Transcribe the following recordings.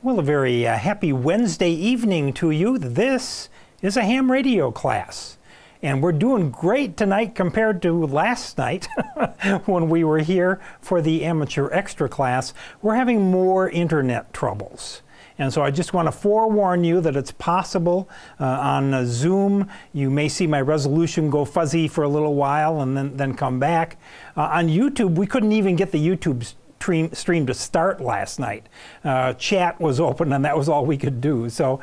Well, a very happy Wednesday evening to you. This is a ham radio class. And we're doing great tonight compared to last night when we were here for the amateur extra class. We're having more internet troubles. And so I just want to forewarn you that it's possible on Zoom. You may see my resolution go fuzzy for a little while and then come back. On YouTube, we couldn't even get the YouTube stream to start last night. Chat was open and that was all we could do. So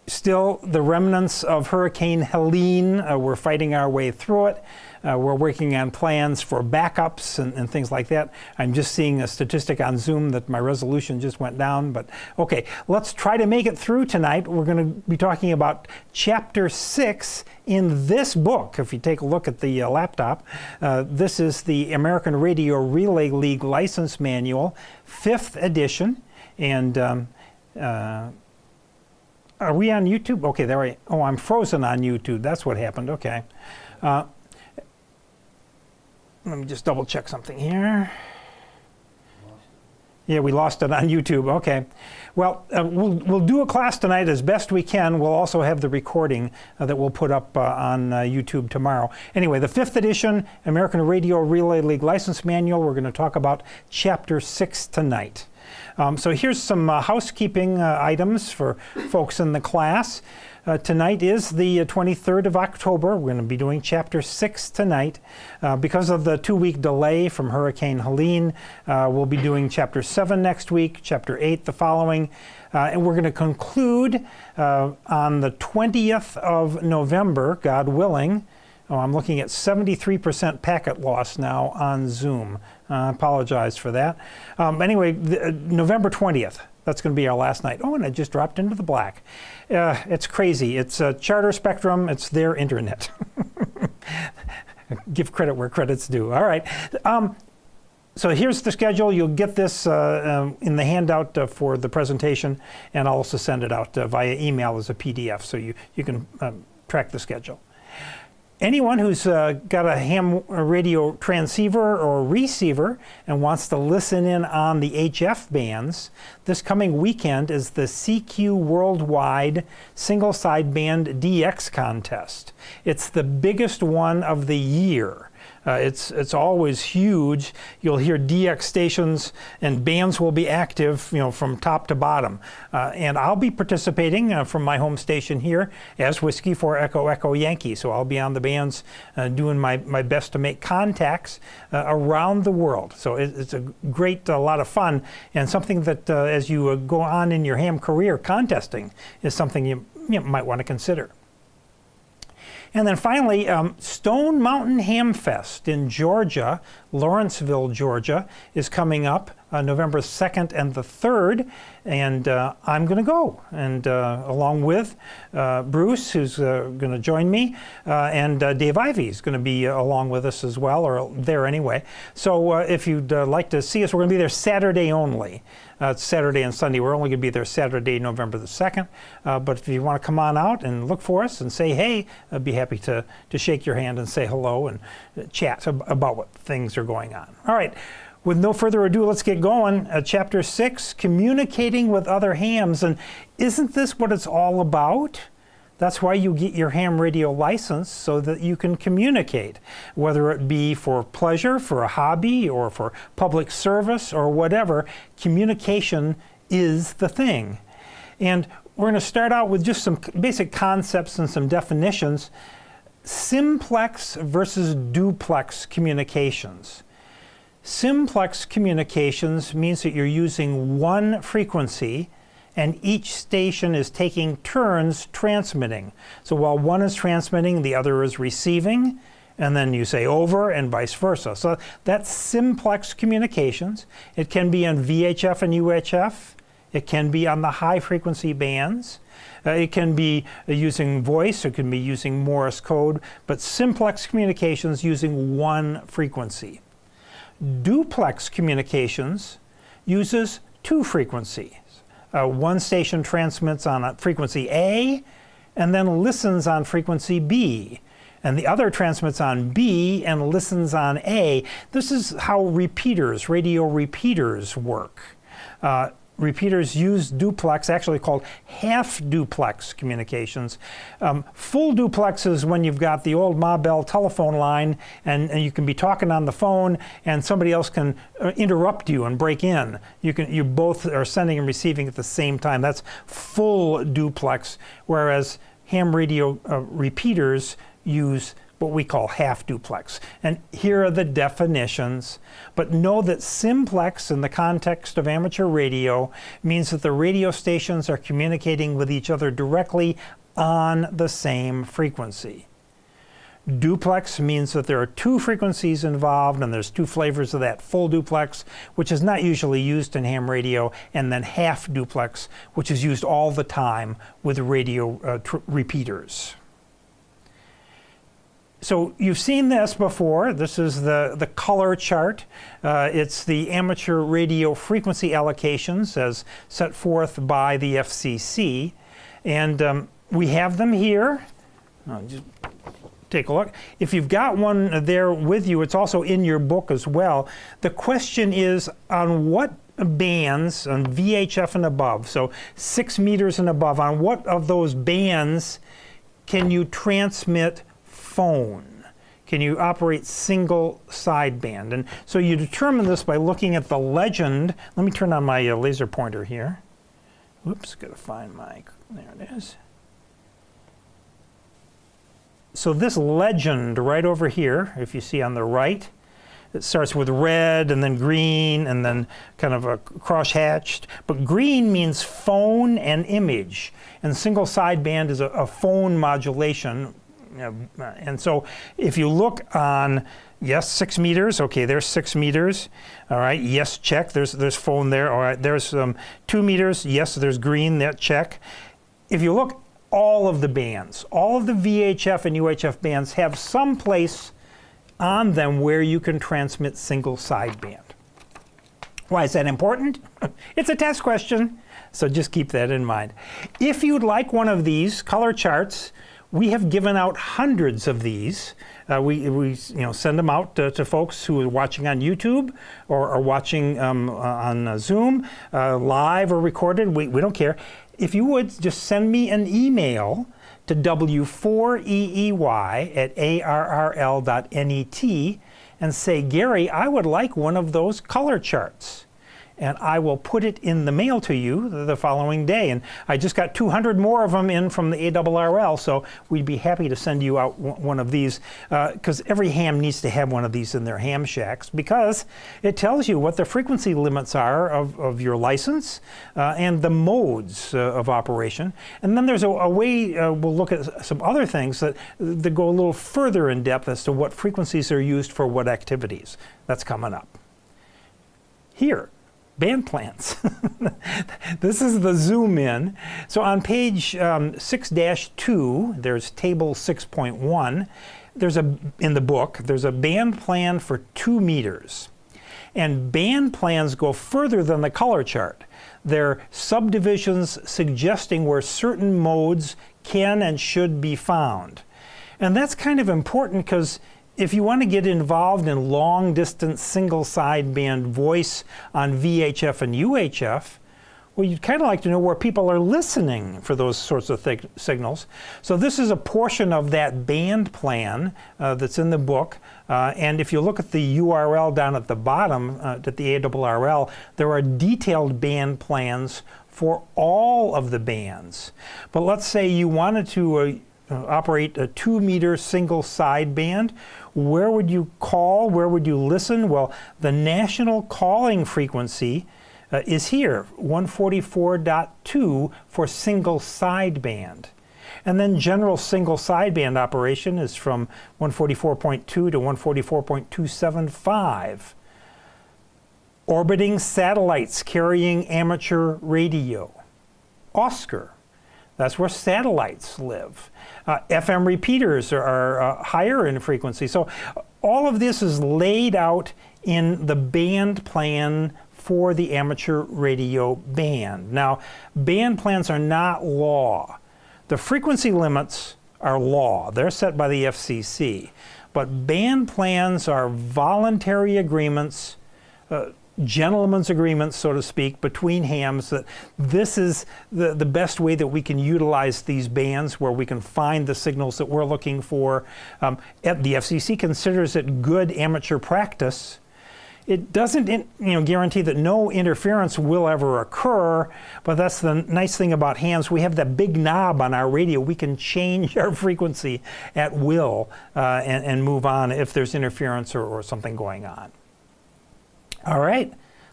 still the remnants of Hurricane Helene, we're fighting our way through it. We're working on plans for backups and things like that. I'm just seeing a statistic on Zoom that my resolution just went down, but okay, let's try to make it through tonight. We're going to be talking about Chapter 6 in this book. If you take a look at the laptop, this is the American Radio Relay League License Manual, 5th edition, and are we on YouTube? Okay, there I, oh, I'm frozen on YouTube. That's what happened, okay. Let me just double check something here. Yeah, we lost it on YouTube. Okay. Well, we'll do a class tonight as best we can. We'll also have the recording that we'll put up on YouTube tomorrow. Anyway, the 5th edition American Radio Relay League License Manual. We're going to talk about Chapter 6 tonight. So here's some housekeeping items for folks in the class. Tonight is the 23rd of October. We're going to be doing Chapter 6 tonight. Because of the 2-week delay from Hurricane Helene, we'll be doing Chapter 7 next week, Chapter 8 the following, and we're going to conclude on the 20th of November, God willing. Oh, I'm looking at 73% packet loss now on Zoom. I apologize for that. Anyway, November 20th. That's going to be our last night. Oh, and it just dropped into the black. It's crazy. It's Charter Spectrum. It's their internet. Give credit where credit's due. All right. So here's the schedule. You'll get this in the handout for the presentation, and I'll also send it out via email as a PDF, so you can track the schedule. Anyone who's got a ham radio transceiver or receiver and wants to listen in on the HF bands, this coming weekend is the CQ Worldwide Single Sideband DX contest. It's the biggest one of the year. It's always huge. You'll hear DX stations and bands will be active, you know, from top to bottom. And I'll be participating from my home station here as Whiskey for Echo Echo Yankee. So I'll be on the bands doing my best to make contacts around the world. So it's a great, lot of fun, and something that as you go on in your ham career, contesting is something you might want to consider. And then finally, Stone Mountain Ham Fest in Georgia, Lawrenceville, Georgia, is coming up November 2nd and the 3rd, and I'm going to go, and along with Bruce, who's going to join me, and Dave Ivey is going to be along with us as well, or there anyway. So if you'd like to see us, we're going to be there Saturday only. It's Saturday and Sunday. We're only going to be there Saturday, November the 2nd. But if you want to come on out and look for us and say hey, I'd be happy to shake your hand and say hello and chat about what things are going on. All right. With no further ado, let's get going. Chapter 6, Communicating with Other Hams. And isn't this what it's all about? That's why you get your ham radio license, so that you can communicate, whether it be for pleasure, for a hobby, or for public service, or whatever. Communication is the thing. And we're going to start out with just some basic concepts and some definitions. Simplex versus duplex communications. Simplex communications means that you're using one frequency and each station is taking turns transmitting. So while one is transmitting, the other is receiving, and then you say over and vice versa. So that's simplex communications. It can be on VHF and UHF. It can be on the high frequency bands. It can be using voice, it can be using Morse code, but simplex communications using one frequency. Duplex communications uses two frequencies. One station transmits on frequency A and then listens on frequency B. And the other transmits on B and listens on A. This is how repeaters, radio repeaters work. repeaters use duplex, actually called half duplex communications. Full duplex is when you've got the old Ma Bell telephone line and you can be talking on the phone and somebody else can interrupt you and break in. You both are sending and receiving at the same time. That's full duplex, whereas ham radio repeaters use what we call half duplex. And here are the definitions. But know that simplex in the context of amateur radio means that the radio stations are communicating with each other directly on the same frequency. Duplex means that there are two frequencies involved, and there's two flavors of that: full duplex, which is not usually used in ham radio, and then half duplex, which is used all the time with radio repeaters. So you've seen this before. This is the color chart. It's the amateur radio frequency allocations as set forth by the FCC. And we have them here. Just take a look. If you've got one there with you, it's also in your book as well. The question is on what bands, on VHF and above, so 6 meters and above, on what of those bands can you transmit phone? Can you operate single sideband? And so you determine this by looking at the legend. Let me turn on my laser pointer here. Whoops, gotta find my, there it is. So this legend right over here, if you see on the right, it starts with red and then green and then kind of a cross-hatched. But green means phone and image. And single sideband is a phone modulation. And so if you look on, yes, 6 meters, okay, there's 6 meters, all right, yes, check, there's phone there, all right, there's 2 meters, yes, there's green, that check. If you look, all of the bands, all of the VHF and UHF bands have some place on them where you can transmit single sideband. Why is that important? It's a test question, so just keep that in mind. If you'd like one of these color charts, we have given out hundreds of these. We send them out to folks who are watching on YouTube or are watching on Zoom, live or recorded. We don't care. If you would, just send me an email to w4eey@arrl.net and say, Gary, I would like one of those color charts. And I will put it in the mail to you the following day. And I just got 200 more of them in from the ARRL, so we'd be happy to send you out one of these, because every ham needs to have one of these in their ham shacks, because it tells you what the frequency limits are of your license and the modes of operation. And then there's a way, we'll look at some other things that go a little further in depth as to what frequencies are used for what activities. That's coming up. Here. Band plans. This is the zoom in. So on page 6-2, there's table 6.1. In the book, there's a band plan for 2 meters. And band plans go further than the color chart. They're subdivisions suggesting where certain modes can and should be found. And that's kind of important because if you want to get involved in long-distance single-sideband voice on VHF and UHF, well, you'd kind of like to know where people are listening for those sorts of signals. So this is a portion of that band plan that's in the book. And if you look at the URL down at the bottom, at the ARRL, there are detailed band plans for all of the bands. But let's say you wanted to operate a 2-meter single sideband. Where would you call? Where would you listen? Well, the national calling frequency is here, 144.2 for single sideband. And then general single sideband operation is from 144.2 to 144.275. Orbiting satellites carrying amateur radio. Oscar. That's where satellites live. FM repeaters are higher in frequency. So all of this is laid out in the band plan for the amateur radio band. Now, band plans are not law. The frequency limits are law. They're set by the FCC. But band plans are voluntary agreements gentleman's agreement, so to speak, between hams that this is the best way that we can utilize these bands, where we can find the signals that we're looking for. The FCC considers it good amateur practice. It doesn't guarantee that no interference will ever occur, but that's the nice thing about hams. We have that big knob on our radio. We can change our frequency at will and move on if there's interference or something going on. All right,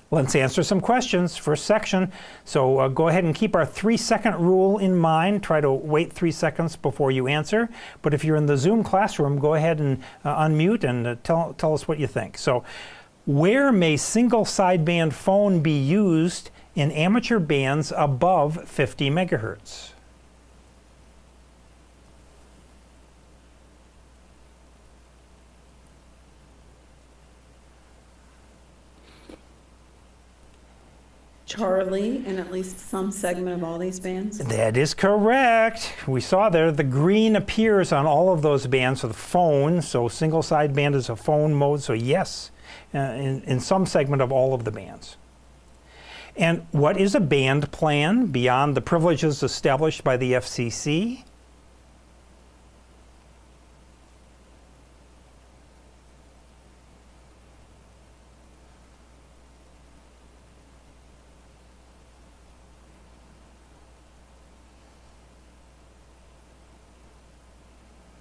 let's answer some questions. First section. So go ahead and keep our 3-second rule in mind. Try to wait 3 seconds before you answer. But if you're in the Zoom classroom, go ahead and unmute and tell us what you think. So, where may single sideband phone be used in amateur bands above 50 megahertz? Charlie, in at least some segment of all these bands? That is correct. We saw there the green appears on all of those bands for the phone, so single sideband is a phone mode, so yes, in some segment of all of the bands. And what is a band plan beyond the privileges established by the FCC?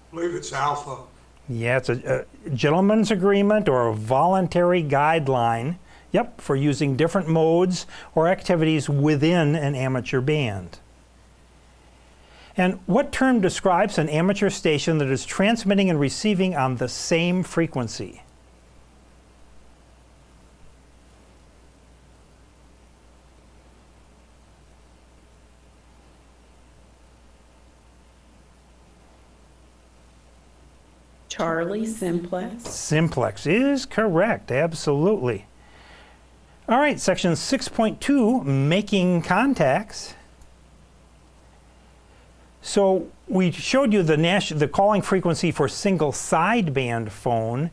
I believe it's alpha. Yeah, it's a gentleman's agreement or a voluntary guideline, yep, for using different modes or activities within an amateur band. And what term describes an amateur station that is transmitting and receiving on the same frequency? Charlie, simplex. Simplex is correct, absolutely. All right, section 6.2, making contacts. So we showed you the calling frequency for single sideband phone.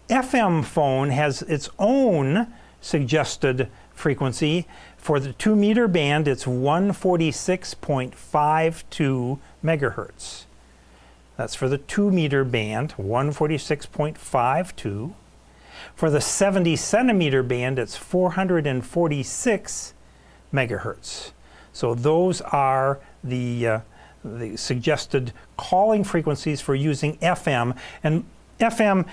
FM phone has its own suggested frequency. For the 2-meter band, it's 146.52 megahertz. That's for the 2-meter band, 146.52. For the 70 centimeter band, it's 446 megahertz. So those are the suggested calling frequencies for using FM. And FM,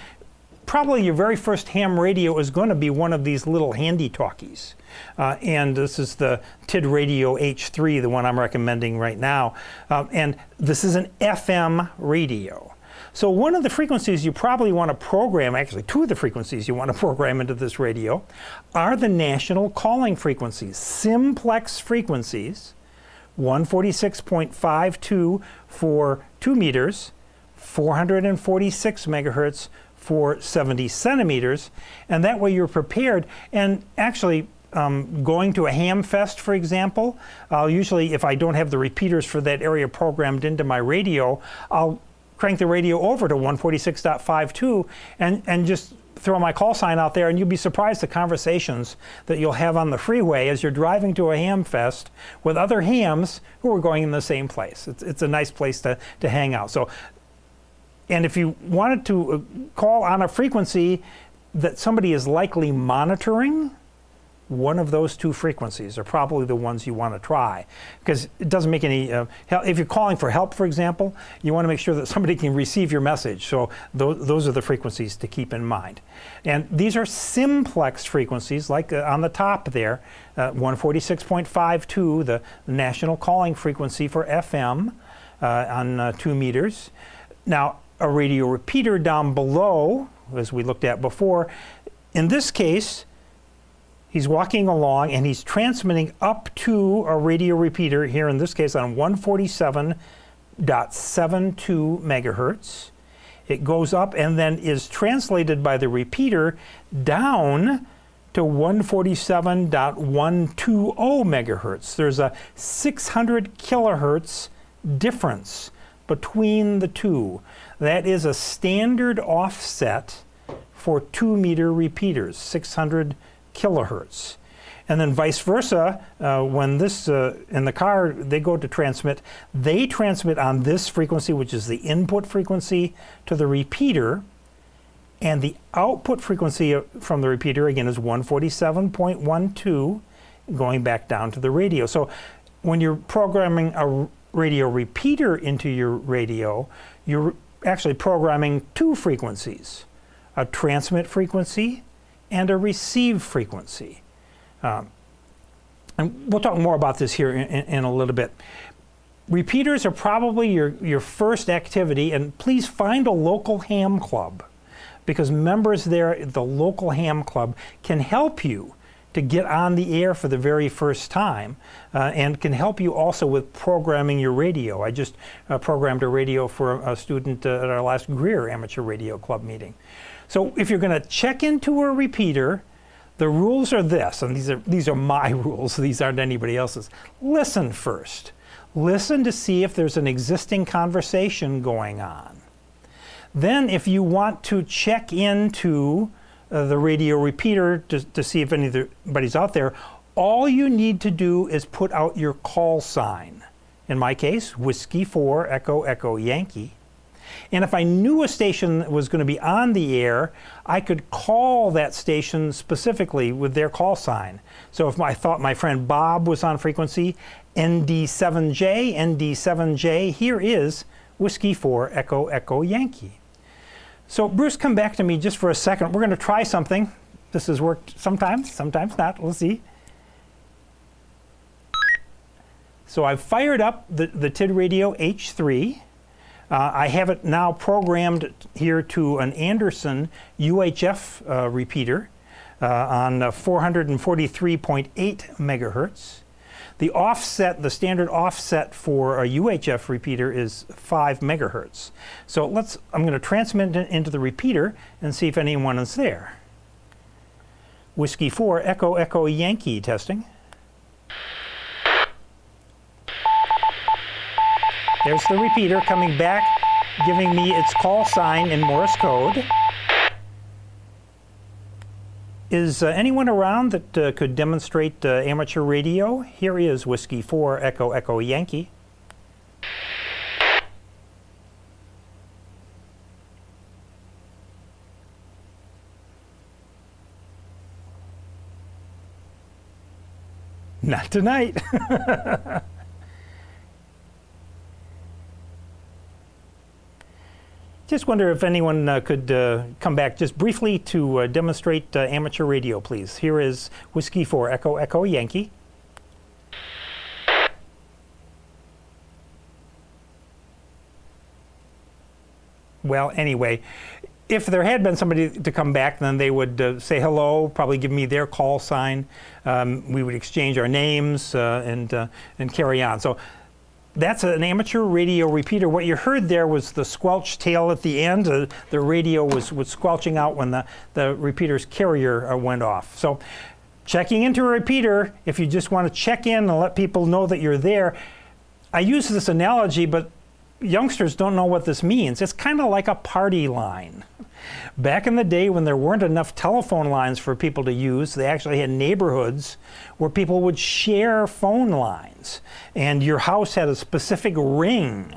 probably your very first ham radio is going to be one of these little handy talkies. And this is the TID Radio H3, the one I'm recommending right now. And this is an FM radio. So one of the frequencies you probably want to program, actually 2 of the frequencies you want to program into this radio, are the national calling frequencies, simplex frequencies, 146.52 for 2 meters, 446 megahertz for 70 centimeters, and that way you're prepared. And actually, going to a ham fest, for example, I'll usually, if I don't have the repeaters for that area programmed into my radio, I'll crank the radio over to 146.52 and just throw my call sign out there, and you'll be surprised the conversations that you'll have on the freeway as you're driving to a ham fest with other hams who are going in the same place. It's a nice place to hang out. So, and if you wanted to call on a frequency that somebody is likely monitoring, one of those 2 frequencies are probably the ones you want to try, because it doesn't make any if you're calling for help, for example, you want to make sure that somebody can receive your message. So those are the frequencies to keep in mind. And these are simplex frequencies, like on the top there, 146.52, the national calling frequency for FM on 2 meters. Now, a radio repeater down below, as we looked at before, in this case, he's walking along and he's transmitting up to a radio repeater, here in this case on 147.72 megahertz. It goes up and then is translated by the repeater down to 147.120 megahertz. There's a 600 kilohertz difference between the two. That is a standard offset for 2-meter repeaters, 600 kilohertz. And then vice versa, when this, in the car, they go to transmit, they transmit on this frequency, which is the input frequency, to the repeater. And the output frequency from the repeater, again, is 147.12, going back down to the radio. So when you're programming a radio repeater into your radio, you're actually programming two frequencies, a transmit frequency and a receive frequency. And we'll talk more about this here in a little bit. Repeaters are probably your first activity, and please find a local ham club, because members there at the local ham club can help you to get on the air for the very first time, and can help you also with programming your radio. I just programmed a radio for a student at our last Greer Amateur Radio Club meeting. So if you're going to check into a repeater, the rules are this, and these are my rules, these aren't anybody else's. Listen first. Listen to see if there's an existing conversation going on. Then if you want to check into the radio repeater to see if anybody's out there, all you need to do is put out your call sign. In my case, Whiskey 4 Echo Echo Yankee. And if I knew a station was going to be on the air, I could call that station specifically with their call sign. So if I thought my friend Bob was on frequency, ND7J, ND7J, here is Whiskey 4 Echo Echo Yankee. So Bruce, come back to me just for a second. We're going to try something. This has worked sometimes, sometimes not. We'll see. So I've fired up the TID Radio H3. I have it now programmed here to an Anderson UHF repeater on 443.8 megahertz. The offset, the standard offset for a UHF repeater is 5 megahertz. So I'm going to transmit it into the repeater and see if anyone is there. Whiskey 4 Echo Echo Yankee testing. There's the repeater coming back, giving me its call sign in Morse code. Is anyone around that could demonstrate amateur radio? Here is Whiskey 4 Echo Echo Yankee. Not tonight. Just wonder if anyone could come back just briefly to demonstrate amateur radio, please. Here is Whiskey 4 Echo Echo Yankee. Well, anyway, if there had been somebody to come back, then they would say hello, probably give me their call sign. We would exchange our names and carry on. So that's an amateur radio repeater. What you heard there was the squelch tail at the end. The radio was squelching out when the repeater's carrier went off. So checking into a repeater, if you just want to check in and let people know that you're there. I use this analogy, but youngsters don't know what this means. It's kind of like a party line. Back in the day when there weren't enough telephone lines for people to use, they actually had neighborhoods where people would share phone lines. And your house had a specific ring.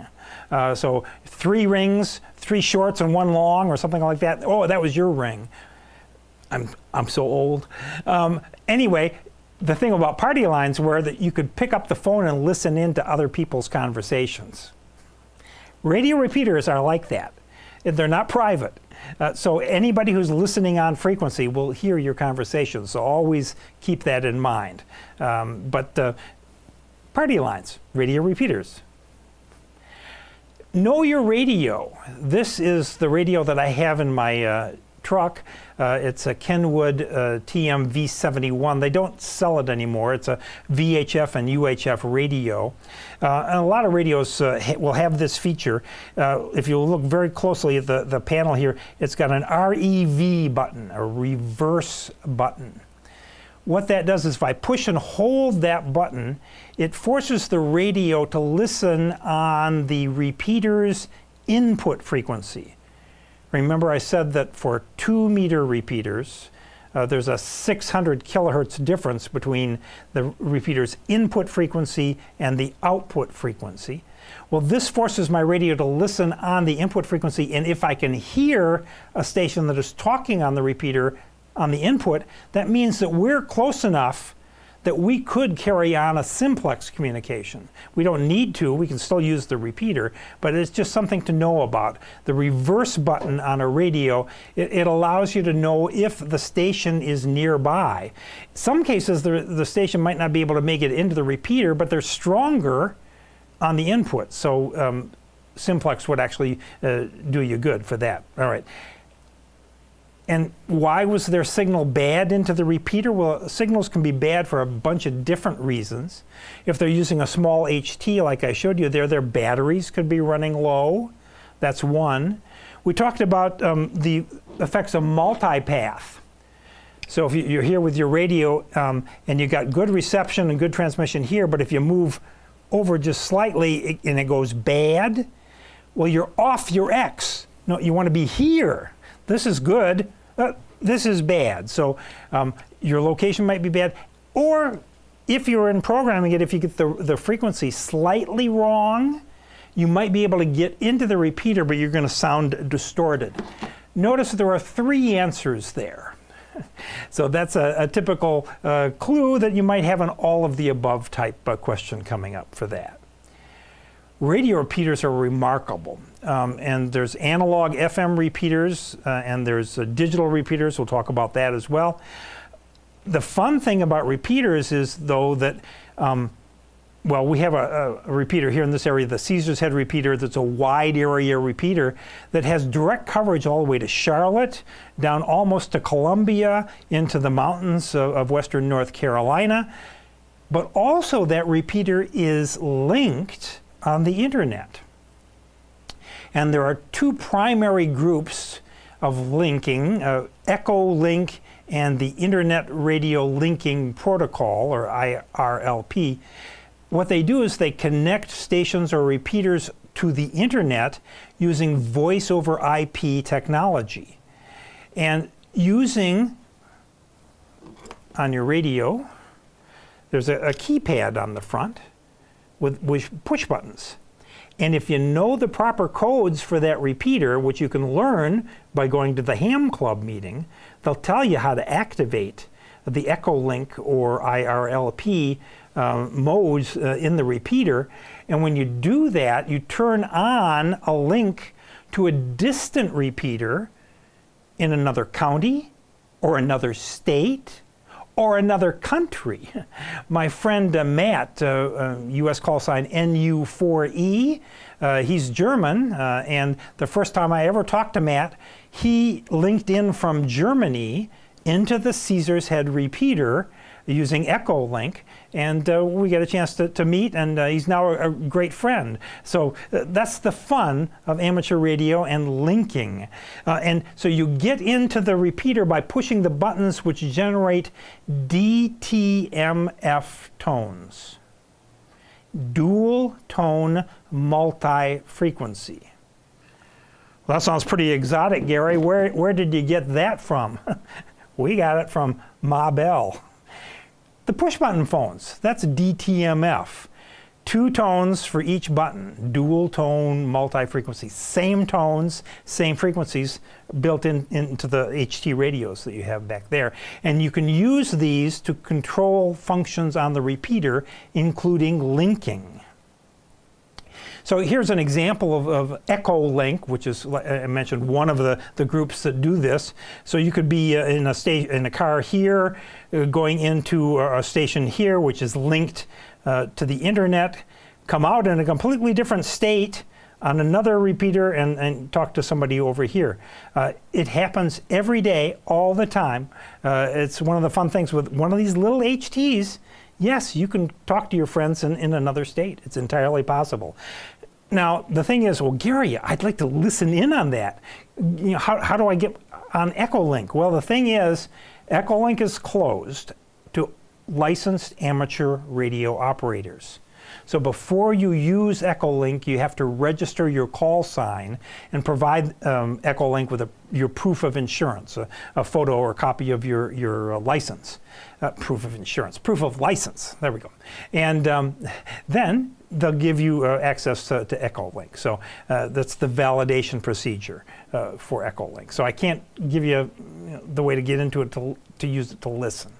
So 3 rings, 3 shorts and 1 long or something like that. Oh, that was your ring. I'm so old. Anyway, the thing about party lines were that you could pick up the phone and listen in to other people's conversations. Radio repeaters are like that. They're not private. So anybody who's listening on frequency will hear your conversations. So always keep that in mind. But party lines, radio repeaters. Know your radio. This is the radio that I have in my truck. It's a Kenwood TM V71. They don't sell it anymore. It's a VHF and UHF radio. And a lot of radios will have this feature. If you look very closely at the panel here, it's got an REV button, a reverse button. What that does is if I push and hold that button, it forces the radio to listen on the repeater's input frequency. Remember I said that for 2-meter repeaters, there's a 600 kilohertz difference between the repeater's input frequency and the output frequency. Well, this forces my radio to listen on the input frequency, and if I can hear a station that is talking on the repeater on the input, that means that we're close enough that we could carry on a simplex communication. We don't need to, we can still use the repeater, but it's just something to know about. The reverse button on a radio, it allows you to know if the station is nearby. Some cases the station might not be able to make it into the repeater, but they're stronger on the input, so simplex would actually do you good for that. All right. And why was their signal bad into the repeater? Well, signals can be bad for a bunch of different reasons. If they're using a small HT like I showed you there, their batteries could be running low. That's one. We talked about the effects of multipath. So if you're here with your radio and you got good reception and good transmission here, but if you move over just slightly and it goes bad, well, you're off your X. No, you want to be here. This is good. This is bad. So your location might be bad. Or if you're in programming it, if you get the frequency slightly wrong, you might be able to get into the repeater, but you're going to sound distorted. Notice there are 3 answers there. So that's a typical clue that you might have an all of the above type question coming up for that. Radio repeaters are remarkable, and there's analog FM repeaters and there's digital repeaters. We'll talk about that as well. The fun thing about repeaters is, though, that well, we have a repeater here in this area, the Caesar's Head repeater, that's a wide area repeater that has direct coverage all the way to Charlotte, down almost to Columbia, into the mountains of western North Carolina. But also that repeater is linked on the internet. And there are 2 primary groups of linking, Echo Link and the Internet Radio Linking Protocol, or IRLP. What they do is they connect stations or repeaters to the internet using voice over IP technology. And using, on your radio, there's a keypad on the front with push buttons. And if you know the proper codes for that repeater, which you can learn by going to the Ham Club meeting, they'll tell you how to activate the Echo Link or IRLP modes in the repeater. And when you do that, you turn on a link to a distant repeater in another county or another state or another country. My friend Matt, US call sign NU4E, he's German, and the first time I ever talked to Matt, he linked in from Germany into the Caesar's Head repeater using Echo Link, and we get a chance to meet, and he's now a great friend. So that's the fun of amateur radio and linking. And so you get into the repeater by pushing the buttons which generate DTMF tones. Dual tone multi-frequency. Well, that sounds pretty exotic, Gary. Where did you get that from? We got it from Ma Bell. The push button phones, that's DTMF. 2 tones for each button, dual tone, multi-frequency. Same tones, same frequencies built into the HT radios that you have back there. And you can use these to control functions on the repeater, including linking. So here's an example of Echo Link, which is, like I mentioned, one of the groups that do this. So you could be in a car here, going into a station here, which is linked to the internet, come out in a completely different state on another repeater and talk to somebody over here. It happens every day, all the time. It's one of the fun things with one of these little HTs. Yes, you can talk to your friends in another state. It's entirely possible. Now, the thing is, well, Gary, I'd like to listen in on that. You know, how do I get on Echolink? Well, the thing is, Echolink is closed to licensed amateur radio operators. So before you use Echolink, you have to register your call sign and provide Echolink with your proof of insurance, a photo or a copy of your license. Proof of insurance, proof of license, there we go. And then they'll give you access to Echolink. So that's the validation procedure for Echolink. So I can't give you, the way to get into it to use it to listen.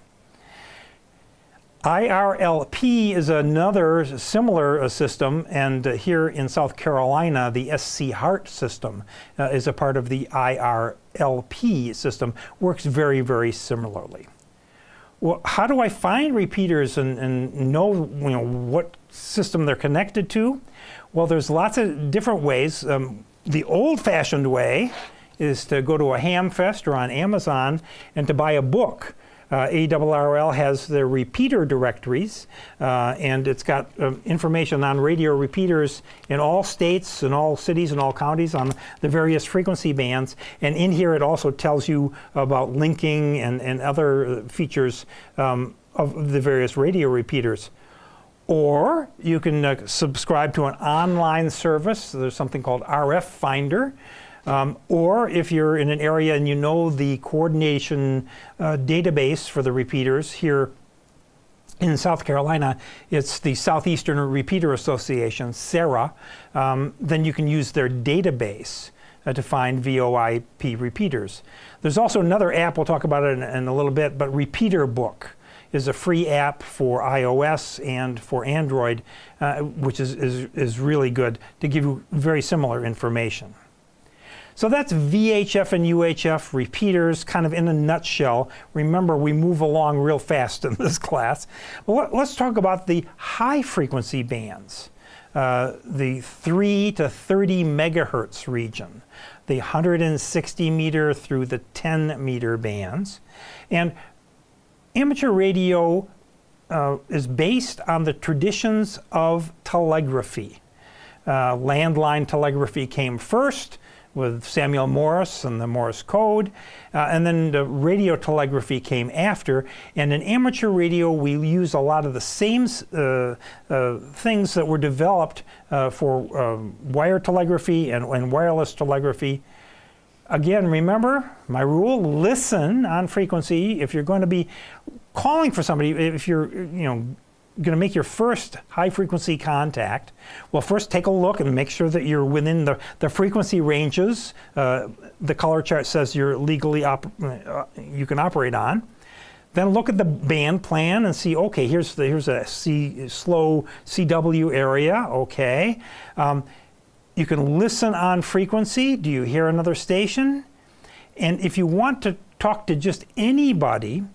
IRLP is another similar system, and here in South Carolina, the SC Heart system is a part of the IRLP system, works very, very similarly. Well, how do I find repeaters and know, what system they're connected to? Well, there's lots of different ways. The old-fashioned way is to go to a Hamfest or on Amazon and to buy a book. ARRL has their repeater directories, and it's got information on radio repeaters in all states, in all cities, and all counties on the various frequency bands. And in here it also tells you about linking and other features of the various radio repeaters. Or you can subscribe to an online service. There's something called RF Finder. Or if you're in an area and you know the coordination database for the repeaters, here in South Carolina, it's the Southeastern Repeater Association, SARA, then you can use their database to find VoIP repeaters. There's also another app, we'll talk about it in a little bit, but Repeater Book is a free app for iOS and for Android, which is really good to give you very similar information. So that's VHF and UHF repeaters kind of in a nutshell. Remember, we move along real fast in this class. Well, let's talk about the high frequency bands, the 3 to 30 megahertz region, the 160 meter through the 10 meter bands. And amateur radio is based on the traditions of telegraphy. Landline telegraphy came first, with Samuel Morse and the Morse code, and then the radio telegraphy came after. And in amateur radio, we use a lot of the same things that were developed for wire telegraphy and wireless telegraphy. Again, remember my rule: listen on frequency. If you're going to be calling for somebody, if you're going to make your first high frequency contact, well, first take a look and make sure that you're within the frequency ranges the color chart says you're legally you can operate on. Then look at the band plan and see, okay, here's a slow CW area, okay. You can listen on frequency. Do you hear another station? And if you want to talk to just anybody,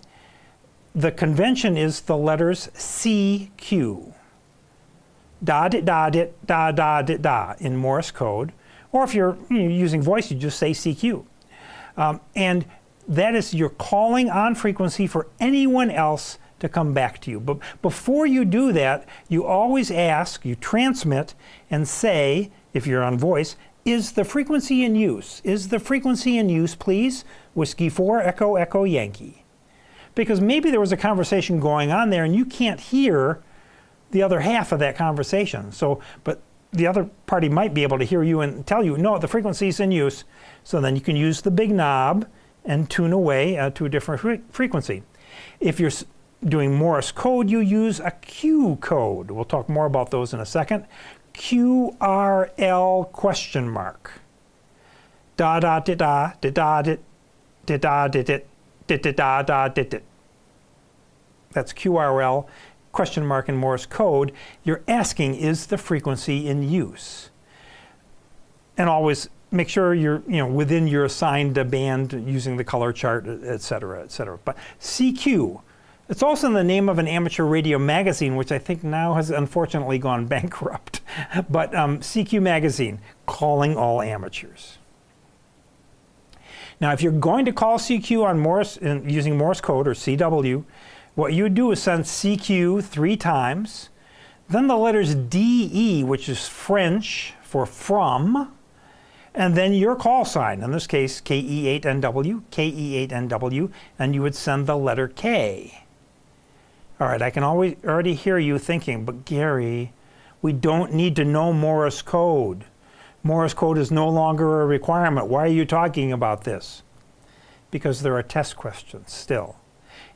the convention is the letters CQ. Da da da da da da da in Morse code. Or if you're using voice, you just say CQ. And that is you're calling on frequency for anyone else to come back to you. But before you do that, you always ask, you transmit and say, if you're on voice, is the frequency in use? Is the frequency in use, please? Whiskey 4, Echo, Echo, Yankee. Because maybe there was a conversation going on there and you can't hear the other half of that conversation. So, but the other party might be able to hear you and tell you, no, the frequency is in use. So then you can use the big knob and tune away to a different frequency. If you're doing Morse code, you use a Q code. We'll talk more about those in a second. QRL question mark. Da da da da da da da da da da da da da. That's QRL question mark in Morse code. You're asking, is the frequency in use? And always make sure you're within your assigned band using the color chart, et cetera, et cetera. But CQ, it's also the name of an amateur radio magazine, which I think now has unfortunately gone bankrupt. But CQ magazine, calling all amateurs. Now, if you're going to call CQ on Morse using Morse code or CW, what you do is send CQ 3 times, then the letters DE, which is French for from, and then your call sign, in this case KE8NW, KE8NW, and you would send the letter K. All right, I can already hear you thinking, but Gary, We don't need to know Morse code. Morse code is no longer a requirement. Why are you talking about this? Because there are test questions still.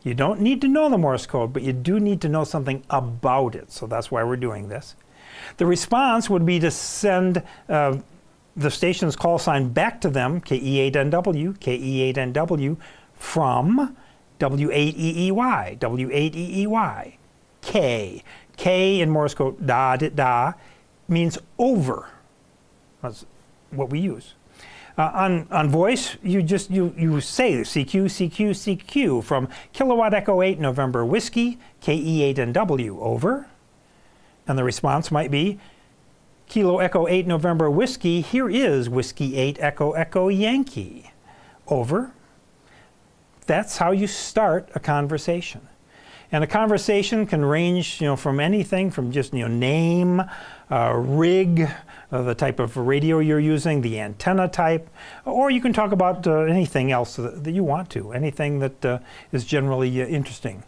You don't need to know the Morse code, but you do need to know something about it. So that's why we're doing this. The response would be to send the station's call sign back to them, KE8NW, KE8NW, from W8EEY, W8EEY, K. K in Morse code, da, da, da, means over. That's what we use. On voice, you say CQ, CQ, CQ from Kilowatt Echo 8 November Whiskey, KE8NW, over. And the response might be, Kilo Echo 8 November Whiskey, here is Whiskey 8 Echo Echo Yankee, over. That's how you start a conversation. And a conversation can range, from anything from just, name, rig, the type of radio you're using, the antenna type, or you can talk about anything else that you want to, anything that is generally interesting.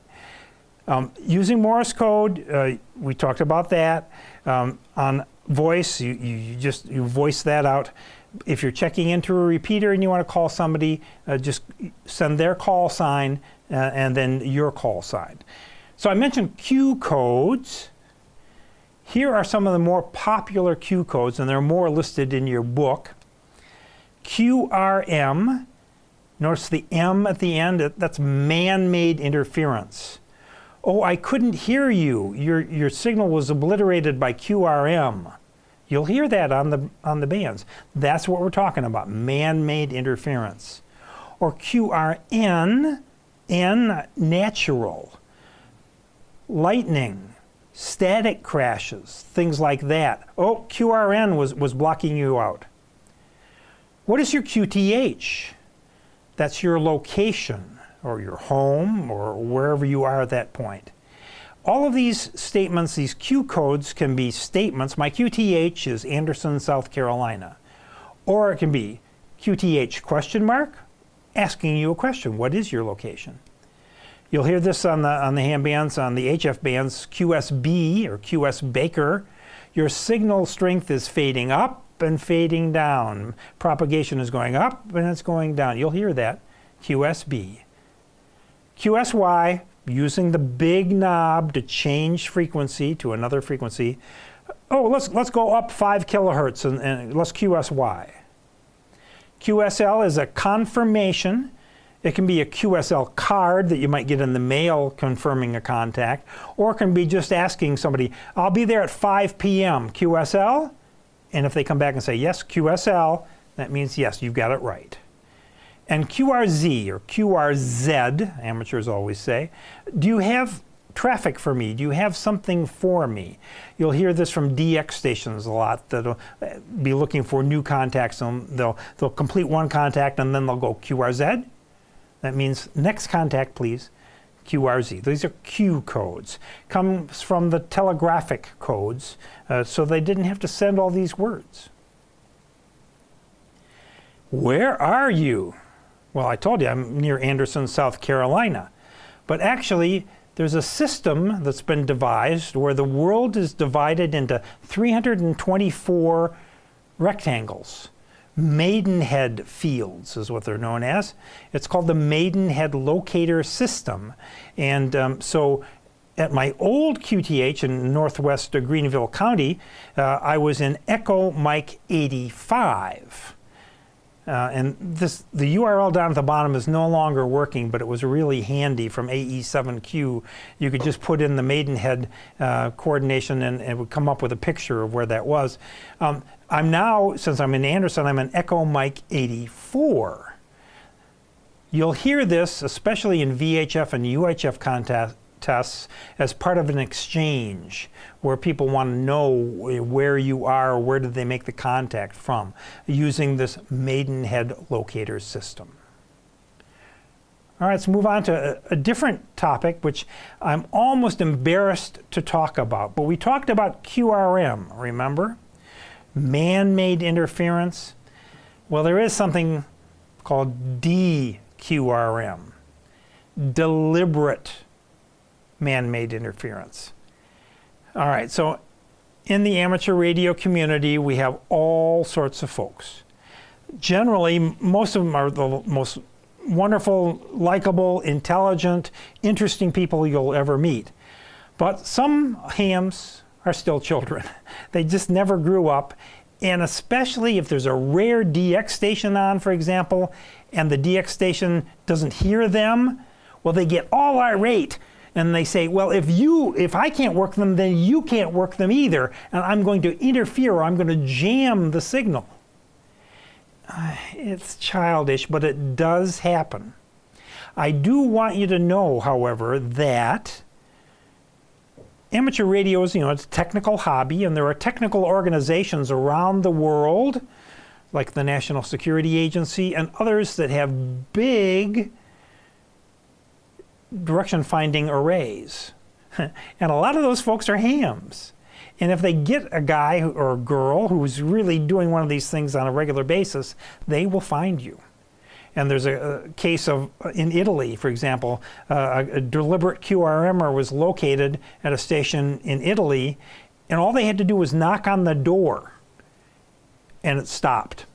Using Morse code, we talked about that. On voice, you voice that out. If you're checking into a repeater and you want to call somebody, just send their call sign and then your call sign. So I mentioned Q codes. Here are some of the more popular Q codes, and there are more listed in your book. QRM, notice the M at the end, that's man-made interference. Oh, I couldn't hear you. Your signal was obliterated by QRM. You'll hear that on the bands. That's what we're talking about, man-made interference. Or QRN, N, natural. Lightning, static crashes, things like that. Oh, QRN was blocking you out. What is your QTH? That's your location, or your home, or wherever you are at that point. All of these statements, these Q codes, can be statements. My QTH is Anderson, South Carolina. Or it can be QTH question mark, asking you a question. What is your location? You'll hear this on the ham bands, on the HF bands, QSB or QS Baker. Your signal strength is fading up and fading down. Propagation is going up and it's going down. You'll hear that, QSB. QSY, using the big knob to change frequency to another frequency. Oh, let's go up 5 kilohertz and let's QSY. QSL is a confirmation. It can be a QSL card that you might get in the mail confirming a contact, or it can be just asking somebody, I'll be there at 5 p.m., QSL? And if they come back and say, yes, QSL, that means yes, you've got it right. And QRZ, or QRZ, amateurs always say, do you have traffic for me? Do you have something for me? You'll hear this from DX stations a lot that'll be looking for new contacts. And they'll complete one contact and then they'll go QRZ. That means next contact, please, QRZ. These are Q codes. Comes from the telegraphic codes, so they didn't have to send all these words. Where are you? Well, I told you I'm near Anderson, South Carolina. But actually, there's a system that's been devised where the world is divided into 324 rectangles. Maidenhead fields is what they're known as. It's called the Maidenhead Locator System. And so at my old QTH in northwest Greenville County, I was in Echo Mike 85. And the URL down at the bottom is no longer working, but it was really handy from AE7Q. You could just put in the Maidenhead coordination and it would come up with a picture of where that was. I'm now, since I'm in Anderson, I'm in Echo Mike 84. You'll hear this, especially in VHF and UHF contests, as part of an exchange where people want to know where you are, where did they make the contact from, using this Maidenhead locator system. All right, let's move on to a different topic, which I'm almost embarrassed to talk about. But we talked about QRM, remember? Man-made interference. Well, there is something called DQRM, deliberate man-made interference. All right, so in the amateur radio community, we have all sorts of folks. Generally, most of them are the most wonderful, likable, intelligent, interesting people you'll ever meet. But some hams are still children. They just never grew up. And especially if there's a rare DX station on, for example, and the DX station doesn't hear them, well, they get all irate. And they say, well, if I can't work them, then you can't work them either. And I'm going to interfere, or I'm going to jam the signal. It's childish, but it does happen. I do want you to know, however, that amateur radio is, it's a technical hobby, and there are technical organizations around the world, like the National Security Agency and others, that have big direction finding arrays. And a lot of those folks are hams. And if they get a guy or a girl who's really doing one of these things on a regular basis, they will find you. And there's a case of, in Italy, for example, a deliberate QRMer was located at a station in Italy, and all they had to do was knock on the door, and it stopped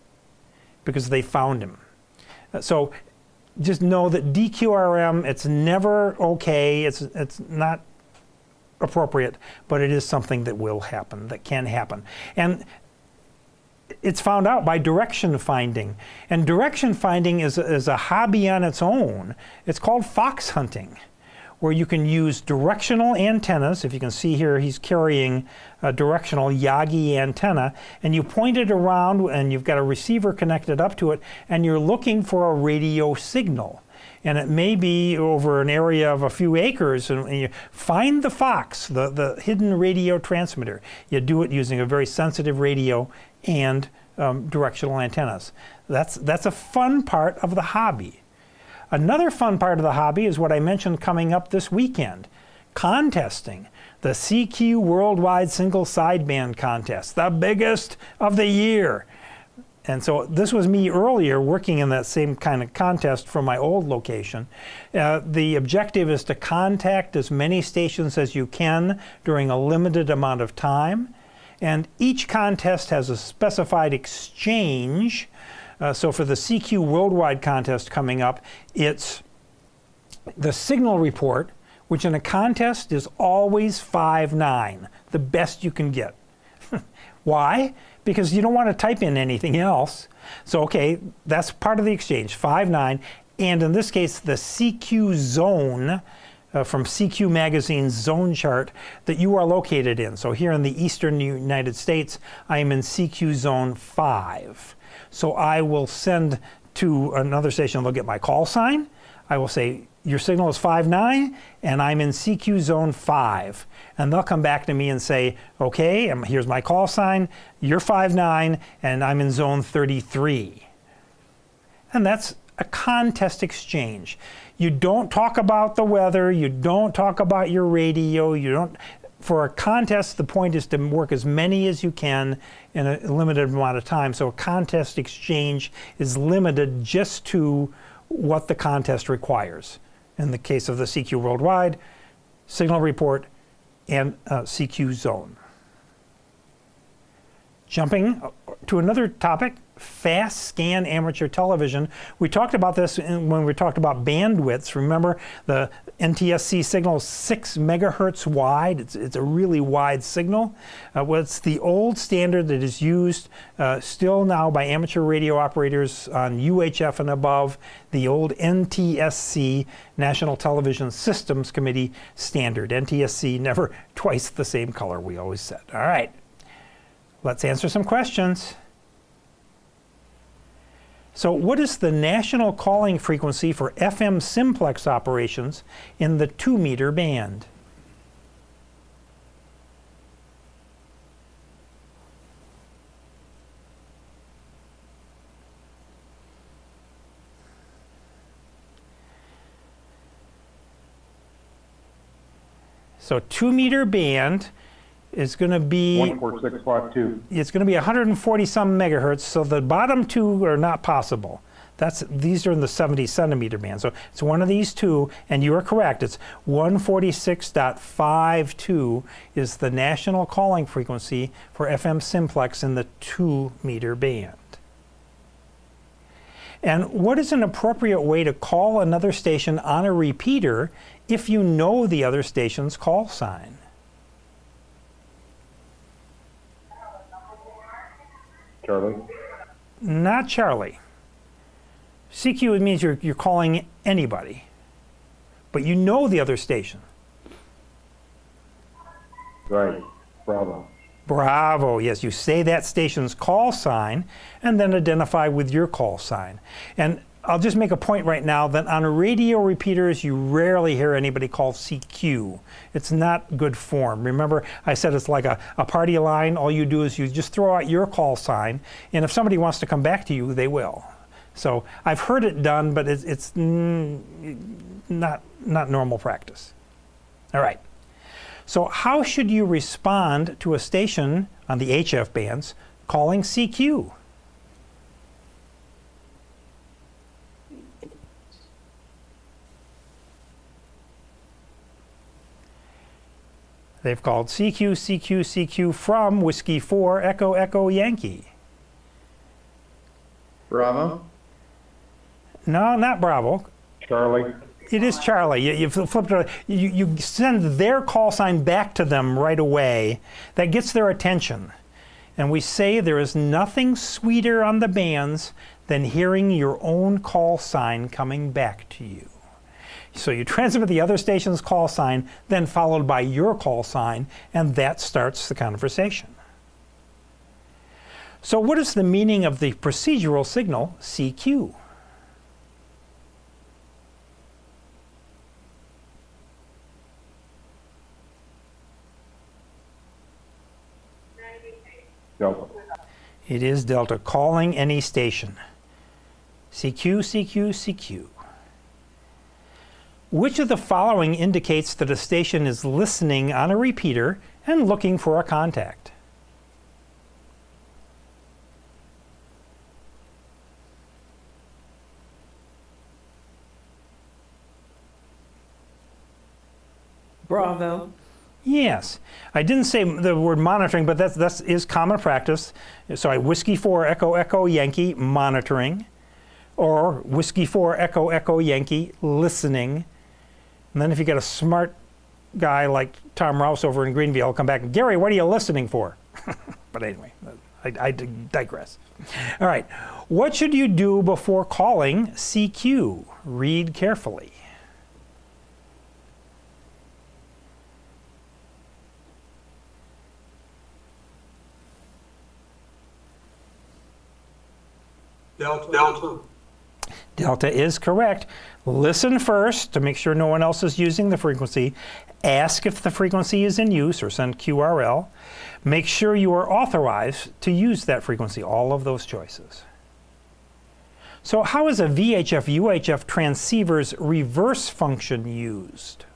because they found him. So just know that DQRM, it's never okay, it's not appropriate, but it is something that will happen, that can happen. And it's found out by direction finding. And direction finding is a hobby on its own. It's called fox hunting, where you can use directional antennas. If you can see here, he's carrying a directional Yagi antenna, and you point it around, and you've got a receiver connected up to it, and you're looking for a radio signal. And it may be over an area of a few acres, and you find the fox, the hidden radio transmitter. You do it using a very sensitive radio and directional antennas. That's a fun part of the hobby. Another fun part of the hobby is what I mentioned coming up this weekend, contesting. The CQ Worldwide Single Sideband Contest, the biggest of the year. And so this was me earlier working in that same kind of contest from my old location. The objective is to contact as many stations as you can during a limited amount of time. And each contest has a specified exchange. So for the CQ Worldwide contest coming up, it's the signal report, which in a contest is always 5.9, the best you can get. Why? Because you don't want to type in anything else. So, okay, that's part of the exchange, 5.9. And in this case, the CQ zone from CQ Magazine's zone chart that you are located in. So here in the eastern United States, I am in CQ zone 5. So I will send to another station, they'll get my call sign. I will say, your signal is 5.9, and I'm in CQ zone 5. And they'll come back to me and say, okay, here's my call sign, you're 5.9, and I'm in zone 33. And that's a contest exchange. You don't talk about the weather, you don't talk about your radio, you don't. For a contest, the point is to work as many as you can in a limited amount of time. So a contest exchange is limited just to what the contest requires. In the case of the CQ Worldwide, signal report, and CQ zone. Jumping to another topic, fast scan amateur television. We talked about this when we talked about bandwidths. Remember, the NTSC signal is 6 megahertz wide. It's a really wide signal. Well, it's the old standard that is used still now by amateur radio operators on UHF and above, the old NTSC, National Television Systems Committee standard. NTSC, never twice the same color, we always said. All right, let's answer some questions. So what is the national calling frequency for FM simplex operations in the 2-meter band? So 2-meter band is going to be 14652. It's going to be 140 some megahertz, so the bottom two are not possible. These are in the 70 centimeter band. So it's one of these two, and you are correct. It's 146.52 is the national calling frequency for FM simplex in the 2-meter band. And what is an appropriate way to call another station on a repeater if you know the other station's call sign? Charlie? Not Charlie. CQ means you're calling anybody, but you know the other station. Right. Bravo. Bravo, yes, you say that station's call sign and then identify with your call sign. And I'll just make a point right now that on radio repeaters, you rarely hear anybody call CQ. It's not good form. Remember, I said it's like a party line. All you do is you just throw out your call sign, and if somebody wants to come back to you, they will. So I've heard it done, but it's not normal practice. All right. So how should you respond to a station on the HF bands calling CQ? They've called CQ, CQ, CQ from Whiskey 4 Echo Echo Yankee. Bravo. No, not Bravo. Charlie? It is Charlie. You flipped it. You send their call sign back to them right away. That gets their attention. And we say there is nothing sweeter on the bands than hearing your own call sign coming back to you. So you transmit the other station's call sign, then followed by your call sign, and that starts the conversation. So what is the meaning of the procedural signal CQ? Delta. It is Delta, calling any station. CQ, CQ, CQ. Which of the following indicates that a station is listening on a repeater and looking for a contact? Bravo. Yes. I didn't say the word monitoring, but that is common practice. Sorry, Whiskey 4 Echo Echo Yankee, monitoring. Or Whiskey 4 Echo Echo Yankee, listening. And then if you get a smart guy like Tom Rouse over in Greenville, come back and, Gary, what are you listening for? But anyway, I digress. All right. What should you do before calling CQ? Read carefully. Delta. Delta is correct. Listen first to make sure no one else is using the frequency. Ask if the frequency is in use or send QRL. Make sure you are authorized to use that frequency, all of those choices. So how is a VHF UHF transceiver's reverse function used?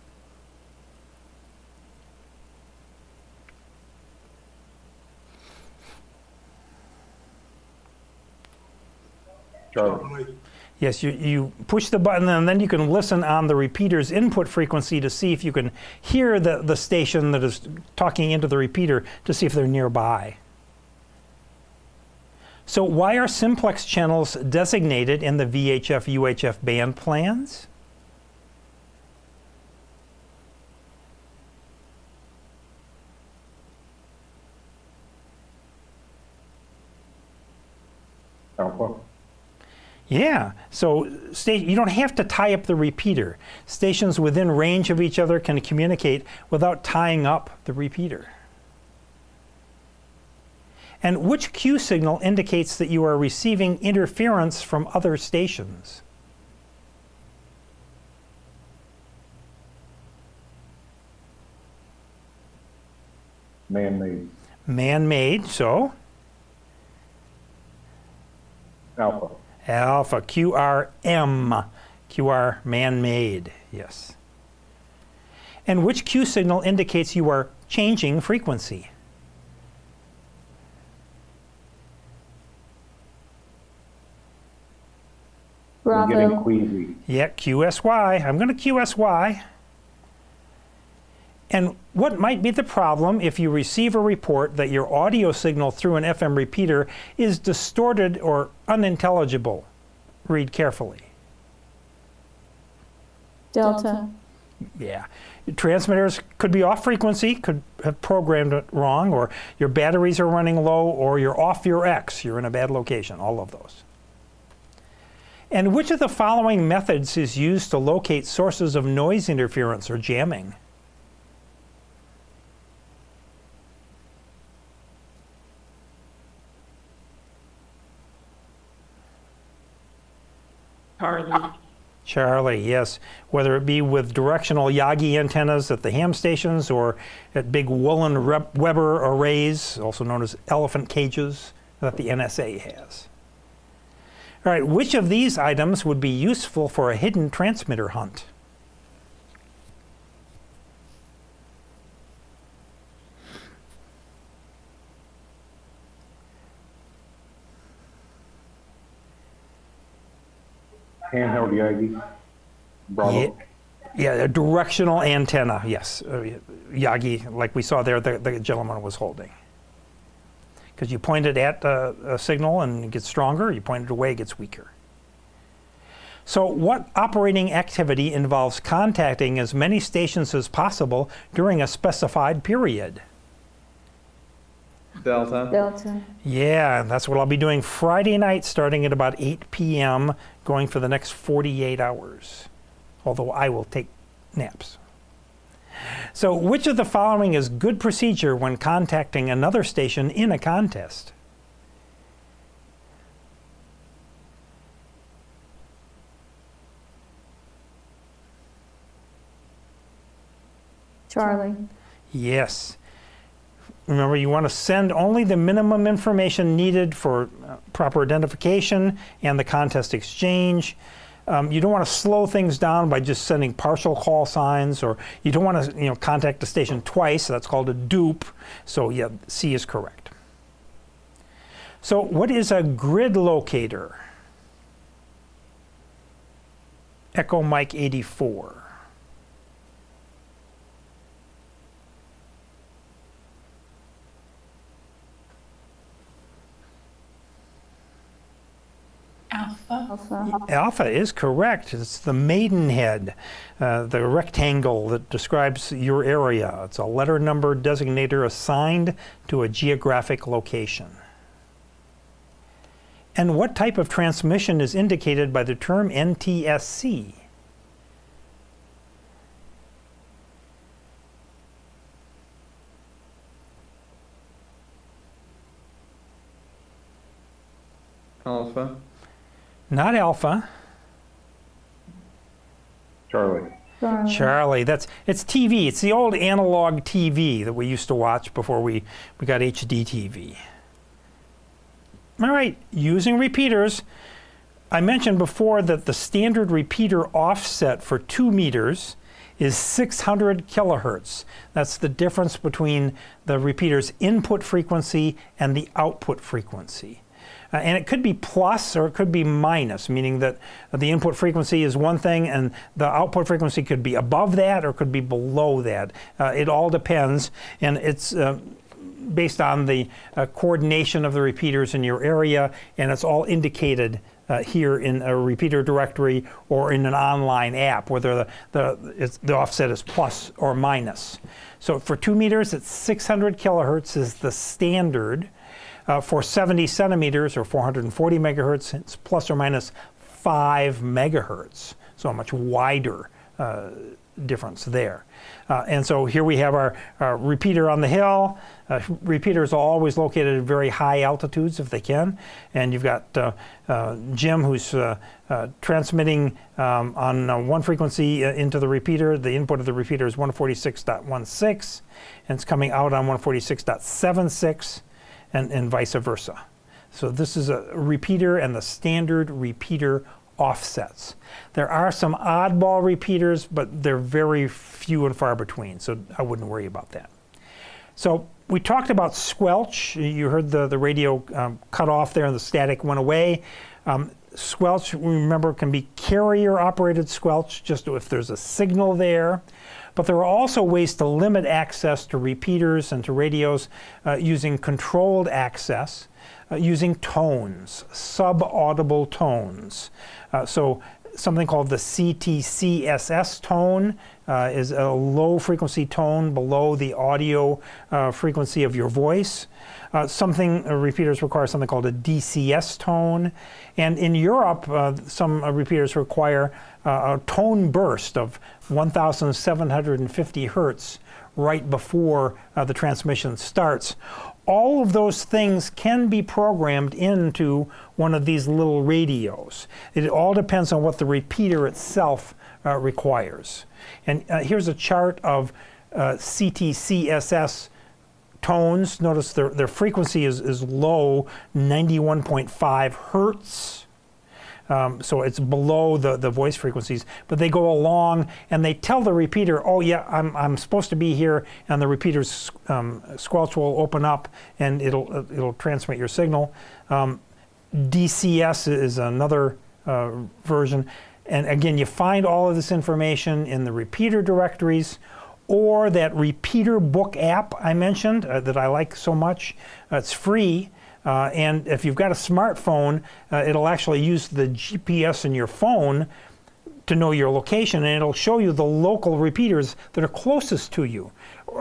Charlie? Yes, you push the button and then you can listen on the repeater's input frequency to see if you can hear the station that is talking into the repeater to see if they're nearby. So why are simplex channels designated in the VHF UHF band plans? Alpha? Yeah, so you don't have to tie up the repeater. Stations within range of each other can communicate without tying up the repeater. And which Q signal indicates that you are receiving interference from other stations? Man-made. Man-made, so? Alpha. Alpha, QRM, QR man-made, yes. And which Q signal indicates you are changing frequency? I'm getting Bravo. queasy. Yeah, QSY. I'm going to QSY. And what might be the problem if you receive a report that your audio signal through an FM repeater is distorted or unintelligible? Read carefully. Delta. Yeah. Transmitters could be off frequency, could have programmed it wrong, or your batteries are running low, or you're off your X, you're in a bad location, all of those. And which of the following methods is used to locate sources of noise interference or jamming? Charlie. Charlie, yes. Whether it be with directional Yagi antennas at the ham stations or at big woolen Weber arrays, also known as elephant cages, that the NSA has. All right, which of these items would be useful for a hidden transmitter hunt? Handheld Yagi. Bravo. Yeah, a directional antenna, yes. Yagi, like we saw there, the gentleman was holding. Because you point it at a signal and it gets stronger, you point it away, it gets weaker. So what operating activity involves contacting as many stations as possible during a specified period? Delta. Delta. Yeah, that's what I'll be doing Friday night starting at about 8 p.m., going for the next 48 hours. Although I will take naps. So which of the following is good procedure when contacting another station in a contest? Charlie. Yes. Remember, you want to send only the minimum information needed for proper identification and the contest exchange. You don't want to slow things down by just sending partial call signs, or you don't want to contact the station twice. That's called a dupe. So yeah, C is correct. So what is a grid locator? Echo Mike 84. Alpha. Alpha is correct. It's the maidenhead, the rectangle that describes your area. It's a letter number designator assigned to a geographic location. And what type of transmission is indicated by the term NTSC? Alpha. Not alpha. Charlie. Charlie. Charlie, it's TV. It's the old analog TV that we used to watch before we got HD TV. All right, using repeaters. I mentioned before that the standard repeater offset for 2 meters is 600 kilohertz. That's the difference between the repeater's input frequency and the output frequency. And it could be plus or it could be minus, meaning that the input frequency is one thing and the output frequency could be above that or could be below that. It all depends, and it's based on the coordination of the repeaters in your area, and it's all indicated here in a repeater directory or in an online app, whether the offset is plus or minus. So for 2 meters, it's 600 kilohertz is the standard. For 70 centimeters or 440 megahertz, it's plus or minus 5 megahertz. So a much wider difference there. And so here we have our repeater on the hill. Repeaters are always located at very high altitudes if they can. And you've got Jim who's transmitting on one frequency into the repeater. The input of the repeater is 146.16, and it's coming out on 146.76. And vice versa. So this is a repeater and the standard repeater offsets. There are some oddball repeaters, but they're very few and far between, so I wouldn't worry about that. So we talked about squelch. You heard the radio cut off there and the static went away. Squelch, remember, can be carrier-operated squelch, just if there's a signal there. But there are also ways to limit access to repeaters and to radios using controlled access, using tones, sub-audible tones. So something called the CTCSS tone is a low-frequency tone below the audio frequency of your voice. Repeaters require something called a DCS tone. And in Europe, some repeaters require a tone burst of 1,750 hertz right before the transmission starts. All of those things can be programmed into one of these little radios. It all depends on what the repeater itself requires. And here's a chart of CTCSS tones. Notice their frequency is low, 91.5 hertz. So it's below the voice frequencies, but they go along and they tell the repeater, oh yeah, I'm supposed to be here, and the repeater's squelch will open up and it'll transmit your signal. DCS is another version, and again, you find all of this information in the repeater directories or that repeater book app I mentioned that I like so much. It's free. And if you've got a smartphone, it'll actually use the GPS in your phone to know your location, and it'll show you the local repeaters that are closest to you,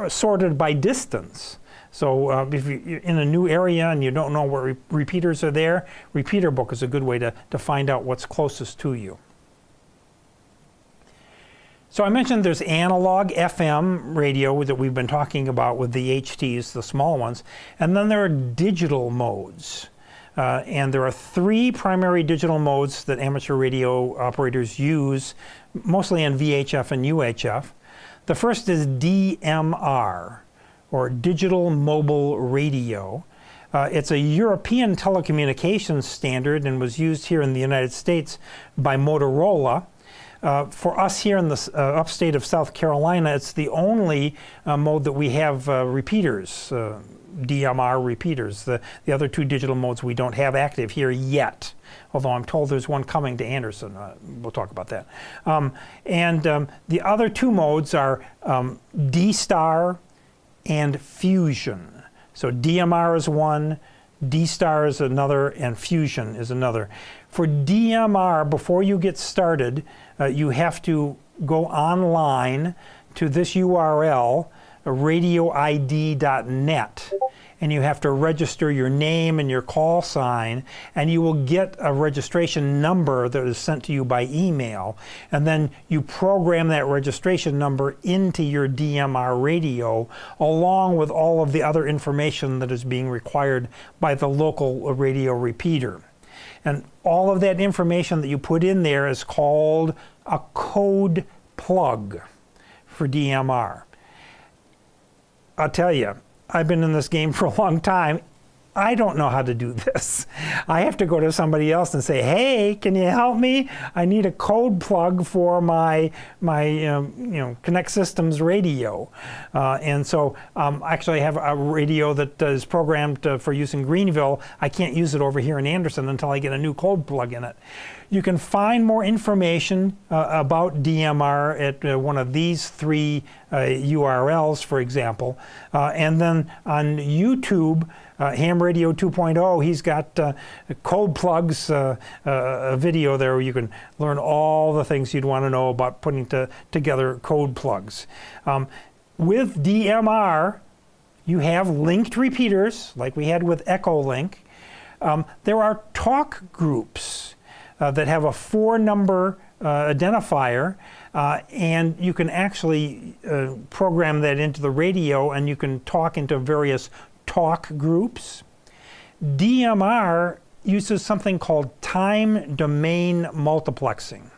sorted by distance. So if you're in a new area and you don't know where repeaters are there, Repeater Book is a good way to find out what's closest to you. So I mentioned there's analog FM radio that we've been talking about with the HTs, the small ones, and then there are digital modes. And there are 3 primary digital modes that amateur radio operators use, mostly in VHF and UHF. The first is DMR, or Digital Mobile Radio. It's a European telecommunications standard and was used here in the United States by Motorola. For us here in the upstate of South Carolina, it's the only mode that we have repeaters, DMR repeaters. The other 2 digital modes we don't have active here yet, although I'm told there's one coming to Anderson. We'll talk about that. The other 2 modes are D-Star and Fusion. So DMR is one, D-Star is another, and Fusion is another. For DMR, before you get started, you have to go online to this URL, radioid.net, and you have to register your name and your call sign, and you will get a registration number that is sent to you by email, and then you program that registration number into your DMR radio along with all of the other information that is being required by the local radio repeater. And all of that information that you put in there is called a code plug for DMR. I'll tell you, I've been in this game for a long time. I don't know how to do this. I have to go to somebody else and say, hey, can you help me? I need a code plug for my Connect Systems radio. And so actually I have a radio that is programmed for use in Greenville. I can't use it over here in Anderson until I get a new code plug in it. You can find more information about DMR at one of these 3 URLs, for example. And then on YouTube, Ham Radio 2.0, he's got code plugs, a video there where you can learn all the things you'd want to know about putting together code plugs. With DMR, you have linked repeaters, like we had with Echolink. There are talk groups that have a 4-number identifier, and you can actually program that into the radio, and you can talk into various talk groups. DMR uses something called time domain multiplexing,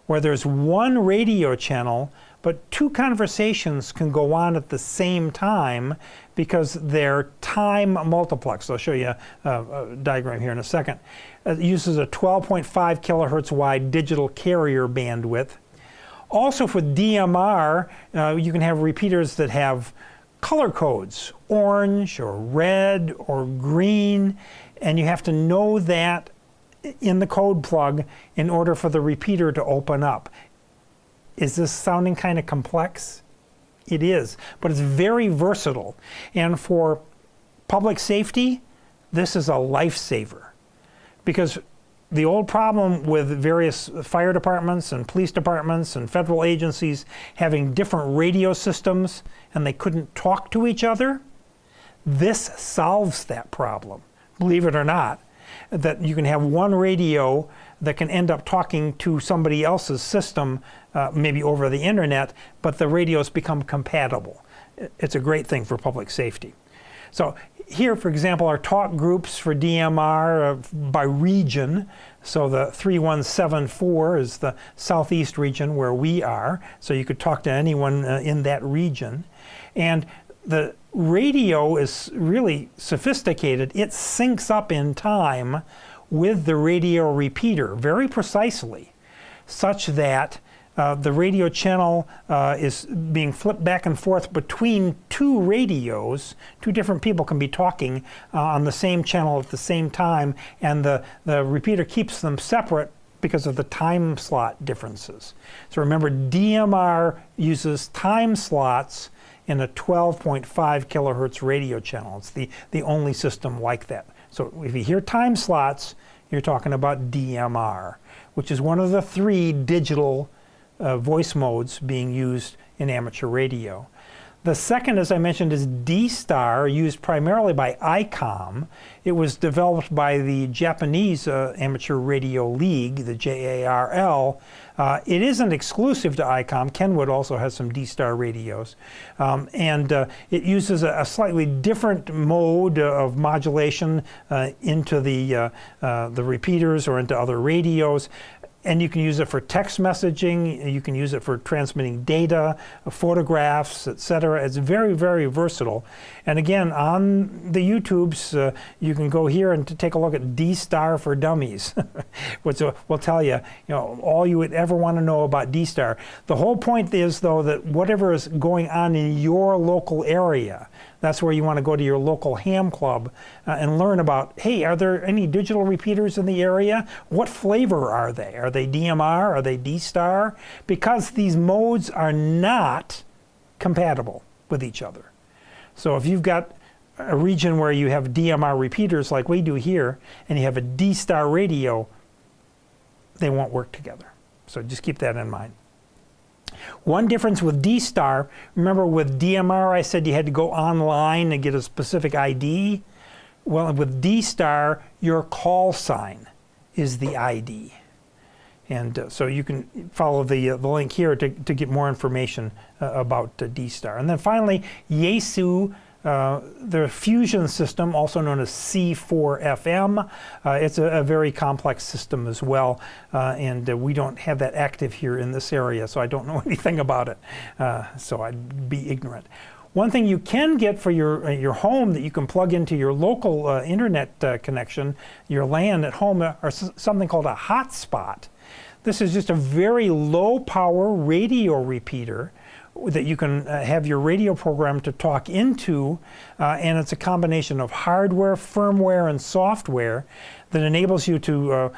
where there's one radio channel, but 2 conversations can go on at the same time because they're time multiplexed. I'll show you a diagram here in a second. It uses a 12.5 kilohertz wide digital carrier bandwidth. Also for DMR, you can have repeaters that have color codes, orange or red or green, and you have to know that in the code plug in order for the repeater to open up. Is this sounding kind of complex? It is, but it's very versatile. And for public safety, this is a lifesaver. Because the old problem with various fire departments and police departments and federal agencies having different radio systems and they couldn't talk to each other, this solves that problem. Believe it or not, that you can have one radio that can end up talking to somebody else's system, maybe over the internet, but the radios become compatible. It's a great thing for public safety. So here, for example, are talk groups for DMR by region. So the 3174 is the southeast region where we are. So you could talk to anyone in that region. And the radio is really sophisticated. It syncs up in time with the radio repeater very precisely, such that the radio channel is being flipped back and forth between two radios. Two different people can be talking on the same channel at the same time, and the repeater keeps them separate because of the time slot differences. So remember, DMR uses time slots in a 12.5 kilohertz radio channel. It's the only system like that. So if you hear time slots, you're talking about DMR, which is one of the 3 digital voice modes being used in amateur radio. The second, as I mentioned, is D-Star, used primarily by ICOM. It was developed by the Japanese Amateur Radio League, the JARL. It isn't exclusive to ICOM. Kenwood also has some D-Star radios. And it uses a slightly different mode of modulation into the repeaters or into other radios. And you can use it for text messaging, you can use it for transmitting data, photographs, etc. It's very, very versatile. And again, on the YouTubes, you can go here and take a look at D-Star for Dummies, which will tell you, all you would ever want to know about D-Star. The whole point is, though, that whatever is going on in your local area, that's where you want to go to your local ham club and learn about, hey, are there any digital repeaters in the area? What flavor are they? Are they DMR? Are they D-Star? Because these modes are not compatible with each other. So if you've got a region where you have DMR repeaters like we do here, and you have a D-Star radio, they won't work together. So just keep that in mind. One difference with D-Star, remember with DMR I said you had to go online and get a specific ID? Well, with D-Star, your call sign is the ID. And so you can follow the link here to get more information about D-Star. And then finally, Yaesu, the fusion system, also known as C4FM. It's a very complex system as well, and we don't have that active here in this area, so I don't know anything about it, so I'd be ignorant. One thing you can get for your home that you can plug into your local internet connection, your LAN at home, are something called a hotspot. This is just a very low power radio repeater that you can have your radio program to talk into, and it's a combination of hardware, firmware, and software that enables you to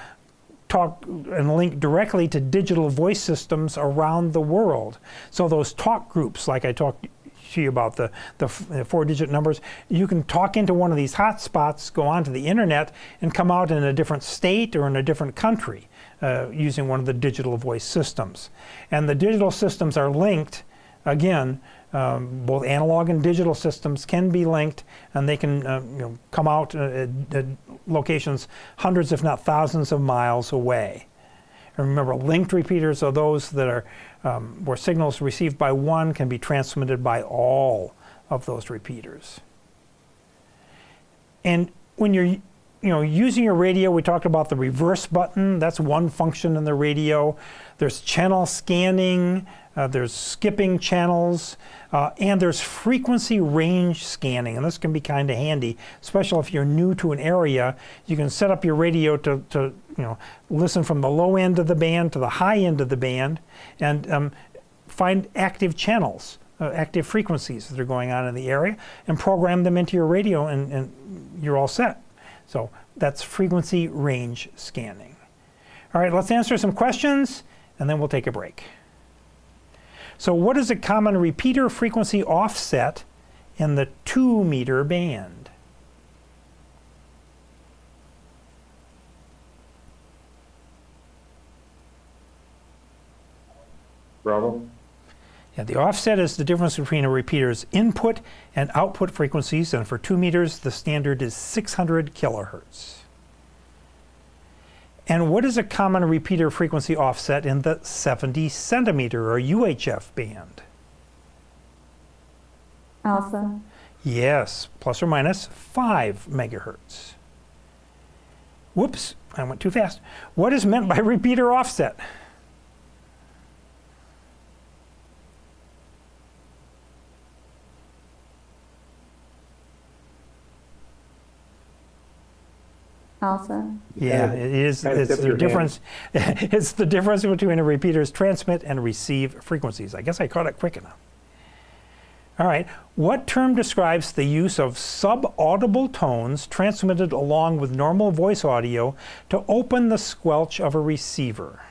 talk and link directly to digital voice systems around the world. So those talk groups, like I talked to you about the 4-digit numbers, you can talk into one of these hotspots, go onto the internet, and come out in a different state or in a different country using one of the digital voice systems. And the digital systems are linked. Again, both analog and digital systems can be linked, and they can come out at locations hundreds, if not thousands of miles away. And remember, linked repeaters are those that are where signals received by one can be transmitted by all of those repeaters. And when you're using your radio, we talked about the reverse button. That's one function in the radio. There's channel scanning, there's skipping channels, and there's frequency range scanning. And this can be kind of handy, especially if you're new to an area. You can set up your radio to listen from the low end of the band to the high end of the band, and find active channels active frequencies that are going on in the area and program them into your radio, and you're all set. So that's frequency range scanning. All right, let's answer some questions and then we'll take a break. So what is a common repeater frequency offset in the 2-meter band? Bravo. Yeah, the offset is the difference between a repeater's input and output frequencies, and for 2 meters, the standard is 600 kilohertz. And what is a common repeater frequency offset in the 70 centimeter or UHF band? Alpha. Yes, plus or minus 5 megahertz. Whoops, I went too fast. What is meant by repeater offset? Alpha. Yeah, it is. Kind of It's tip the your difference. It's the difference between a repeater's transmit and receive frequencies. I guess I caught it quick enough. All right. What term describes the use of subaudible tones transmitted along with normal voice audio to open the squelch of a receiver?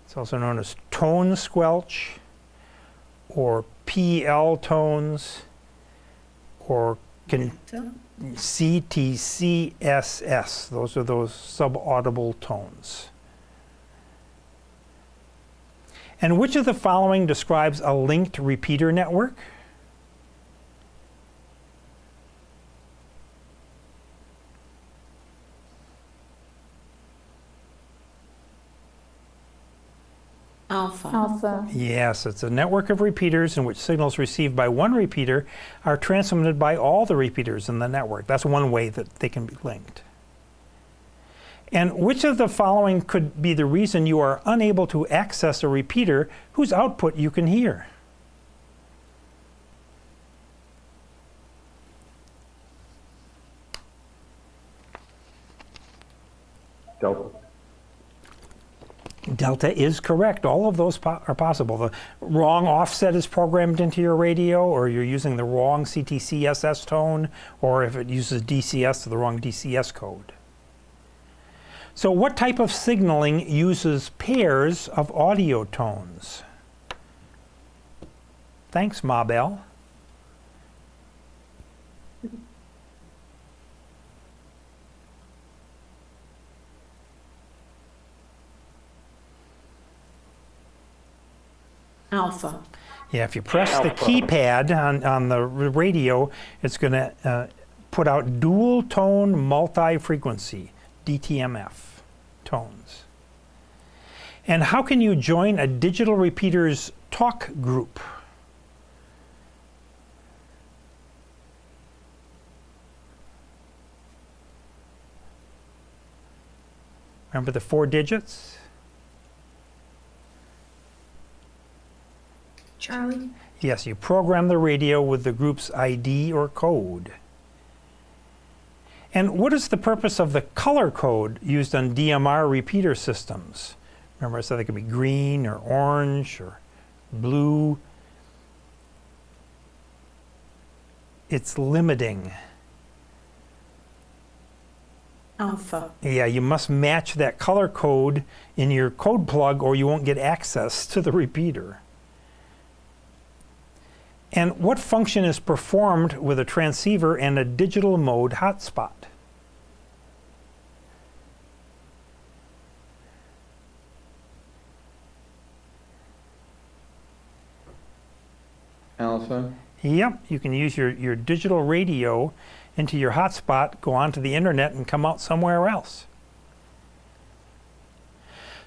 It's also known as tone squelch, or PL tones, or CTCSS. Those are those subaudible tones. And which of the following describes a linked repeater network? Alpha. Alpha. Yes, it's a network of repeaters in which signals received by one repeater are transmitted by all the repeaters in the network. That's one way that they can be linked. And which of the following could be the reason you are unable to access a repeater whose output you can hear? Delta. Delta is correct. All of those are possible. The wrong offset is programmed into your radio, or you're using the wrong CTCSS tone, or if it uses DCS, the wrong DCS code. So what type of signaling uses pairs of audio tones? Thanks, Mabel. Alpha. Yeah, if you press the keypad on the radio, it's going to put out dual tone multi-frequency, DTMF tones. And how can you join a digital repeater's talk group? Remember the 4 digits? Charlie? Yes, you program the radio with the group's ID or code. And what is the purpose of the color code used on DMR repeater systems? Remember I said they could be green or orange or blue. It's limiting. Alpha. Yeah, you must match that color code in your code plug or you won't get access to the repeater. And what function is performed with a transceiver and a digital mode hotspot? Alpha. Yep, you can use your digital radio into your hotspot, go onto the internet, and come out somewhere else.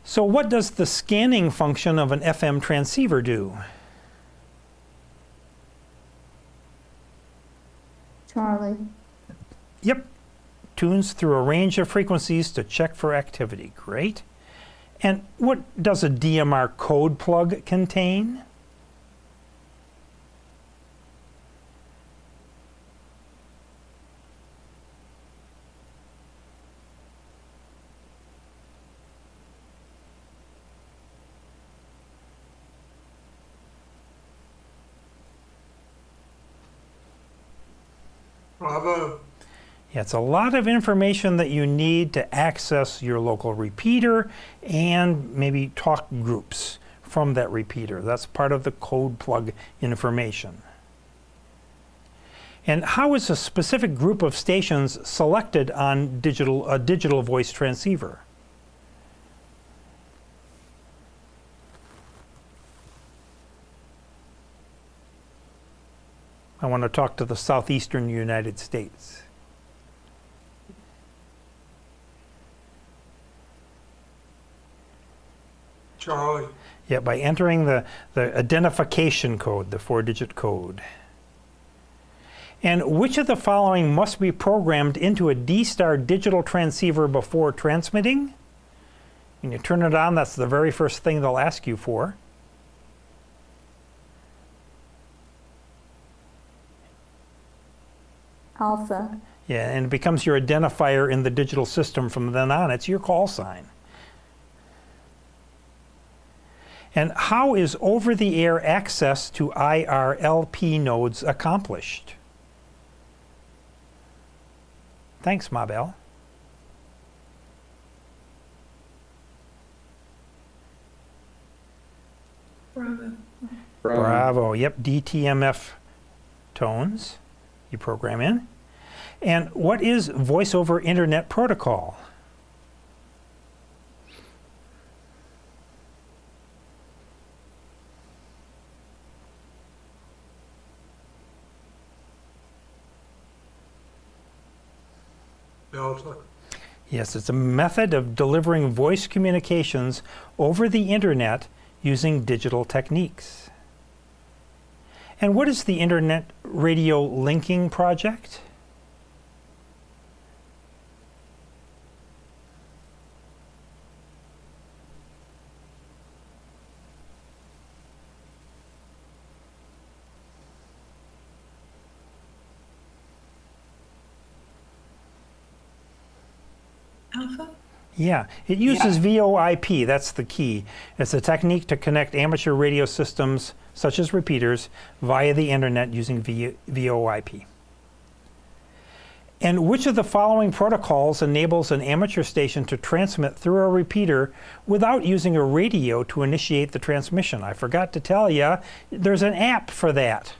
So what does the scanning function of an FM transceiver do? Charlie. Yep, tunes through a range of frequencies to check for activity. Great. And what does a DMR code plug contain? Bravo. Yeah, it's a lot of information that you need to access your local repeater and maybe talk groups from that repeater. That's part of the code plug information. And how is a specific group of stations selected on a digital voice transceiver? I want to talk to the southeastern United States. Charlie. Yeah, by entering the identification code, the 4-digit code. And which of the following must be programmed into a D-Star digital transceiver before transmitting? When you turn it on, that's the very first thing they'll ask you for. Alpha. Yeah, and it becomes your identifier in the digital system from then on. It's your call sign. And how is over-the-air access to IRLP nodes accomplished? Thanks, Mabel. Bravo. Bravo. Yep, DTMF tones you program in. And what is Voice over Internet Protocol? Delta. Yes, it's a method of delivering voice communications over the internet using digital techniques. And what is the Internet Radio Linking Project? Alpha. Yeah, it uses VoIP, that's the key. It's a technique to connect amateur radio systems, such as repeaters, via the internet using VoIP. And which of the following protocols enables an amateur station to transmit through a repeater without using a radio to initiate the transmission? I forgot to tell you, there's an app for that.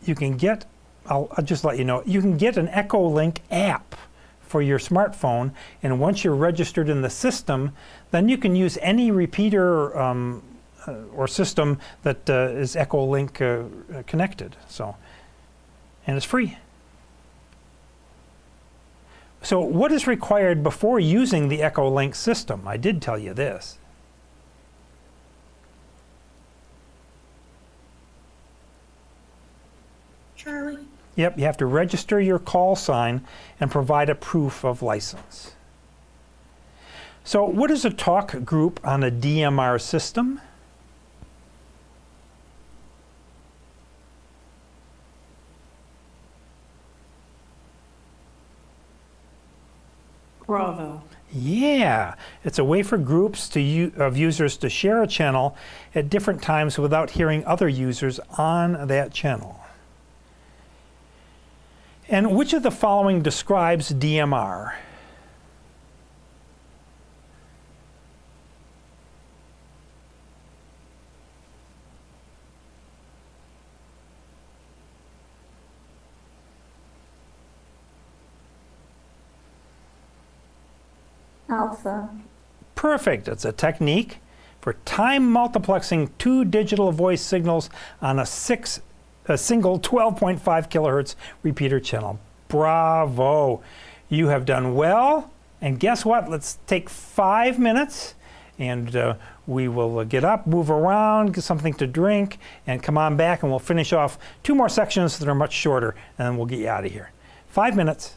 You can get, I'll just let you know, you can get an Echolink app for your smartphone, and once you're registered in the system, then you can use any repeater or system that is Echolink connected. So, and it's free. So what is required before using the Echolink system? I did tell you this. Charlie. Yep, you have to register your call sign and provide a proof of license. So what is a talk group on a DMR system? Bravo. Yeah, it's a way for groups of users to share a channel at different times without hearing other users on that channel. And which of the following describes DMR? Alpha. Perfect. It's a technique for time multiplexing two digital voice signals on a single 12.5 kilohertz repeater channel. Bravo. You have done well. And guess what? Let's take 5 minutes and we will get up, move around, get something to drink, and come on back and we'll finish off 2 more sections that are much shorter, and then we'll get you out of here. 5 minutes.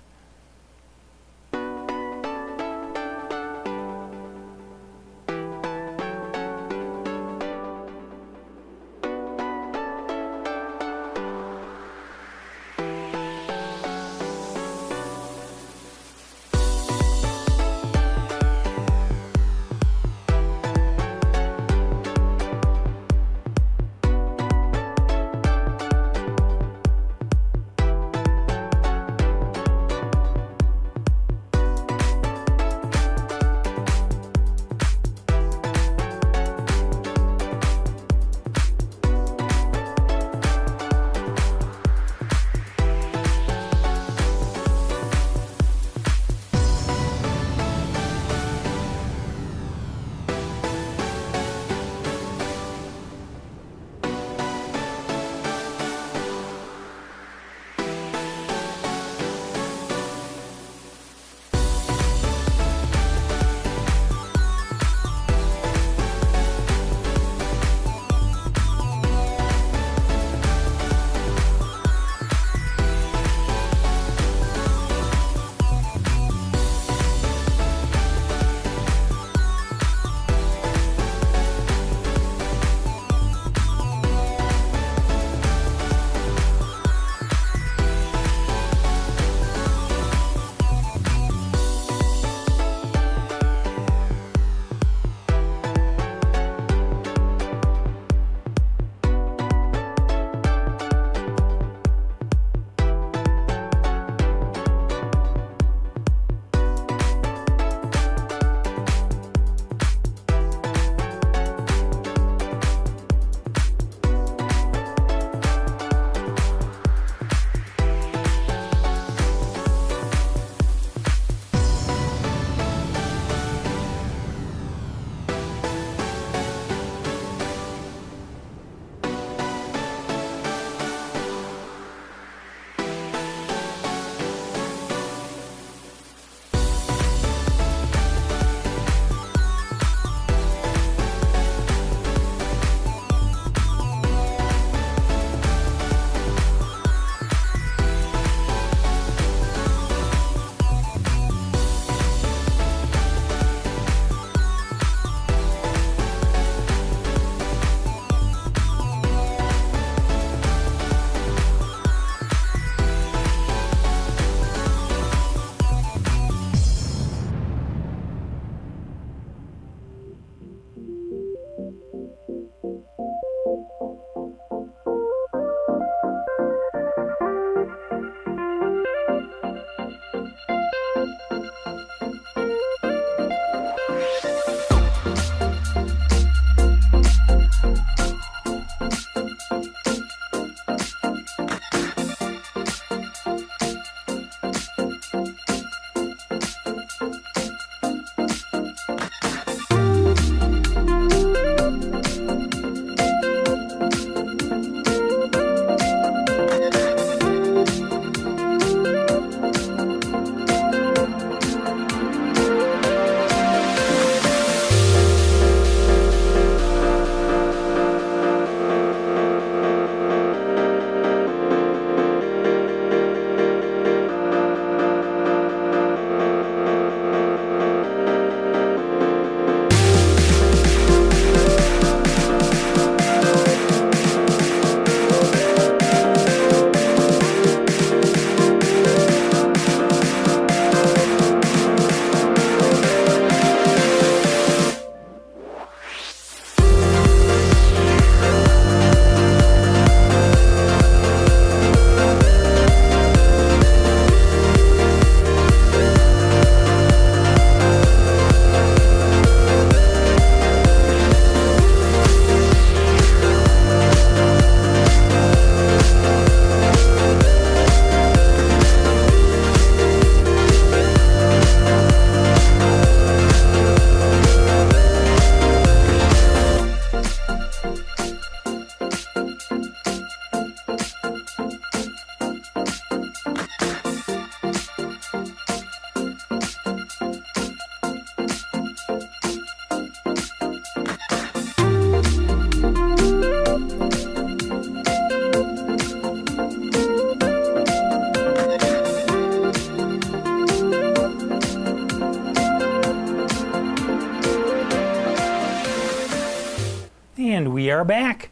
are back.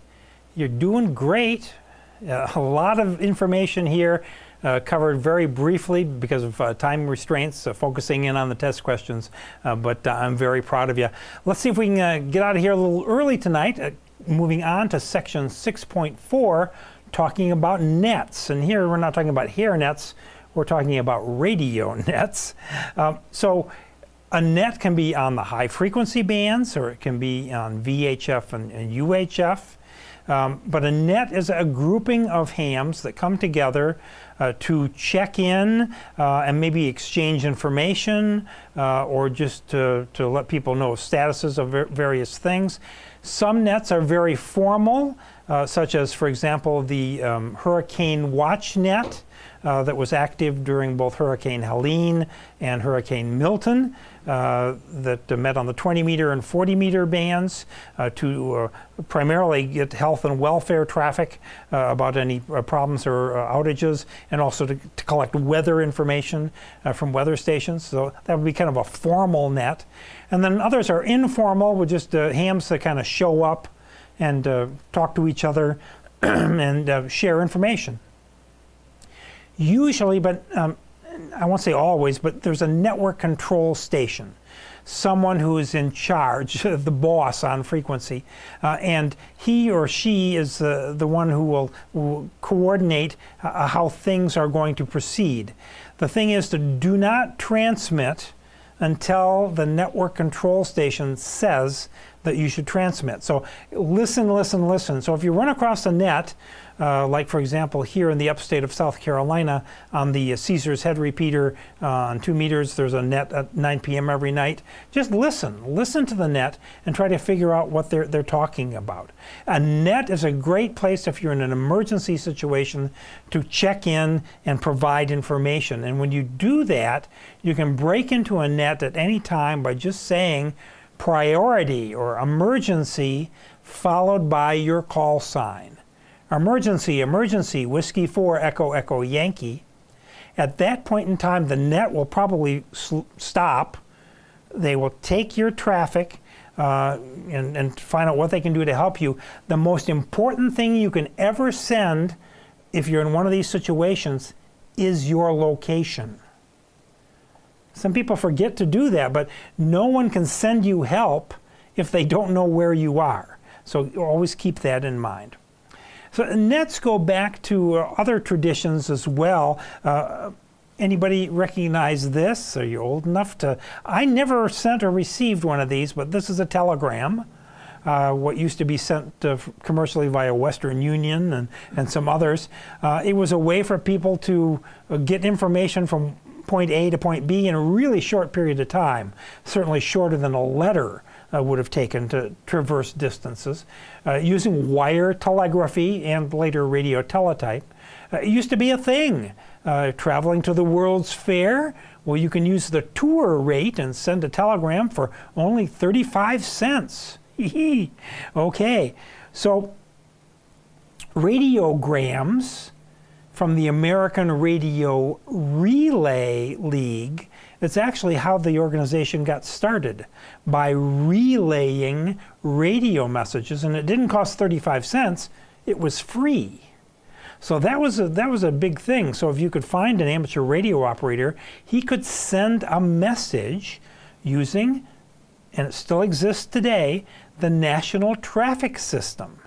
You're doing great. A lot of information here, covered very briefly because of time restraints, focusing in on the test questions, but I'm very proud of you. Let's see if we can get out of here a little early tonight. Moving on to section 6.4, talking about nets. And here we're not talking about hair nets, we're talking about radio nets. So a net can be on the high frequency bands, or it can be on VHF and UHF. But a net is a grouping of hams that come together to check in and maybe exchange information, or just to let people know statuses of various things. Some nets are very formal, such as, for example, the Hurricane Watch Net that was active during both Hurricane Helene and Hurricane Milton, that met on the 20-meter and 40-meter bands to primarily get health and welfare traffic about any problems or outages, and also to collect weather information from weather stations. So that would be kind of a formal net. And then others are informal, with just hams that kind of show up and talk to each other and share information. Usually, but I won't say always, but there's a network control station, someone who is in charge, the boss on frequency, and he or she is the one who will coordinate how things are going to proceed. The thing is to do not transmit until the network control station says that you should transmit. So listen, listen, listen. So if you run across a net, like for example here in the upstate of South Carolina on the Caesar's Head repeater on 2 meters, there's a net at 9 p.m. every night. Just listen to the net and try to figure out what they're talking about. A net is a great place if you're in an emergency situation to check in and provide information. And when you do that, you can break into a net at any time by just saying priority or emergency followed by your call sign. Emergency, emergency, Whiskey 4, Echo, Echo, Yankee. At that point in time, the net will probably stop. They will take your traffic and find out what they can do to help you. The most important thing you can ever send if you're in one of these situations is your location. Some people forget to do that, but no one can send you help if they don't know where you are. So always keep that in mind. So nets go back to other traditions as well. Anybody recognize this? Are you old enough to? I never sent or received one of these, but this is a telegram. What used to be sent commercially via Western Union and some others. It was a way for people to get information from point A to point B in a really short period of time, certainly shorter than a letter would have taken to traverse distances, using wire telegraphy and later radio teletype. It used to be a thing. Traveling to the World's Fair, well, you can use the tour rate and send a telegram for only 35 cents. Okay, so radiograms from the American Radio Relay League. It's actually how the organization got started, by relaying radio messages, and it didn't cost 35 cents, it was free. So that was a big thing. So if you could find an amateur radio operator, he could send a message using, and it still exists today, the National Traffic System.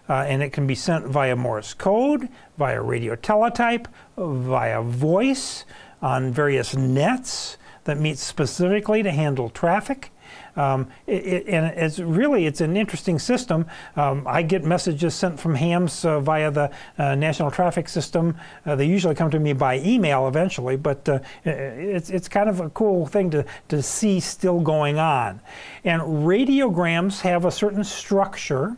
And it can be sent via Morse code, via radio teletype, via voice, on various nets that meet specifically to handle traffic. And it's an interesting system. I get messages sent from hams via the National Traffic System. They usually come to me by email eventually, but it's kind of a cool thing to see still going on. And radiograms have a certain structure.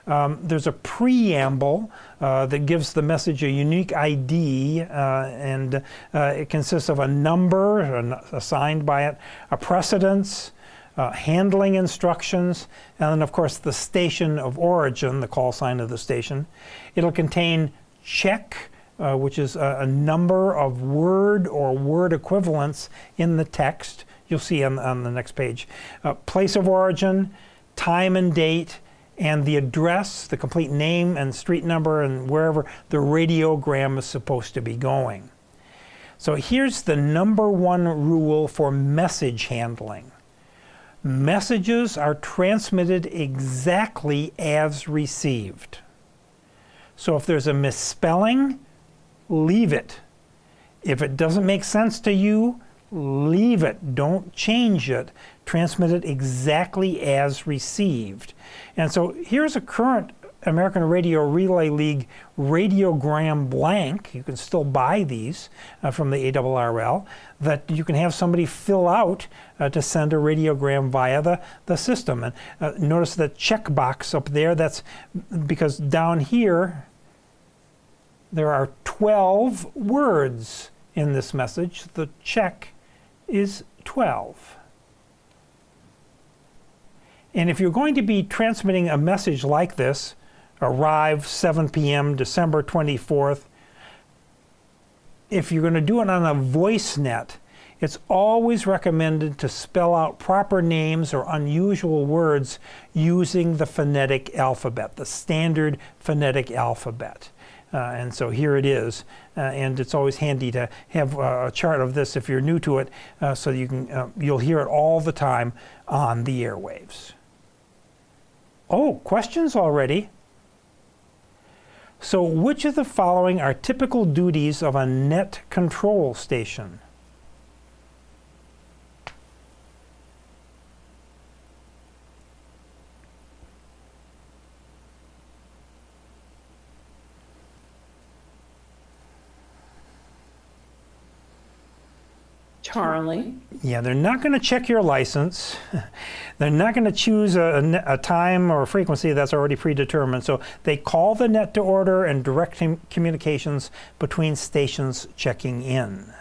There's a preamble that gives the message a unique ID, and it consists of a number assigned by it, a precedence, handling instructions, and then of course the station of origin, the call sign of the station. It'll contain check, which is a number of word or word equivalents in the text. You'll see on the next page. Place of origin, time and date, and the address, the complete name and street number and wherever the radiogram is supposed to be going. So here's the number one rule for message handling. Messages are transmitted exactly as received. So if there's a misspelling, leave it. If it doesn't make sense to you, leave it. Don't change it. Transmit it exactly as received. And so here's a current American Radio Relay League radiogram blank. You can still buy these from the ARRL that you can have somebody fill out to send a radiogram via the system. And notice the checkbox up there. That's because down here there are 12 words in this message. The check is 12. And if you're going to be transmitting a message like this, arrive 7 p.m. December 24th, if you're going to do it on a voice net, it's always recommended to spell out proper names or unusual words using the phonetic alphabet, the standard phonetic alphabet. And so here it is, and it's always handy to have a chart of this if you're new to it, so you can you'll hear it all the time on the airwaves. Oh, questions already? So which of the following are typical duties of a net control station? Charlie. Yeah, they're not going to check your license. They're not going to choose a time or a frequency that's already predetermined. So they call the net to order and direct communications between stations checking in.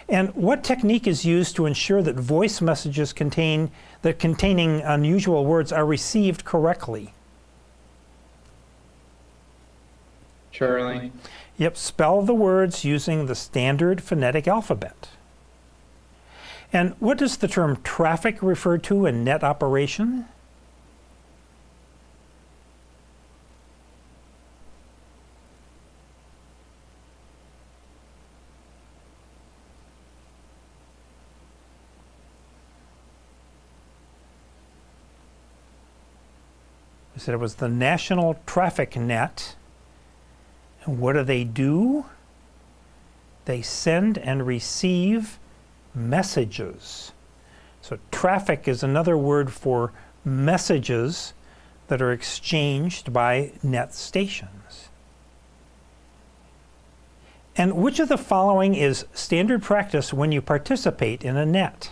And what technique is used to ensure that voice messages containing unusual words are received correctly? Charlie. Yep, spell the words using the standard phonetic alphabet. And what does the term traffic refer to in net operation? I said it was the National Traffic Net. And what do? They send and receive messages. So traffic is another word for messages that are exchanged by net stations. And which of the following is standard practice when you participate in a net?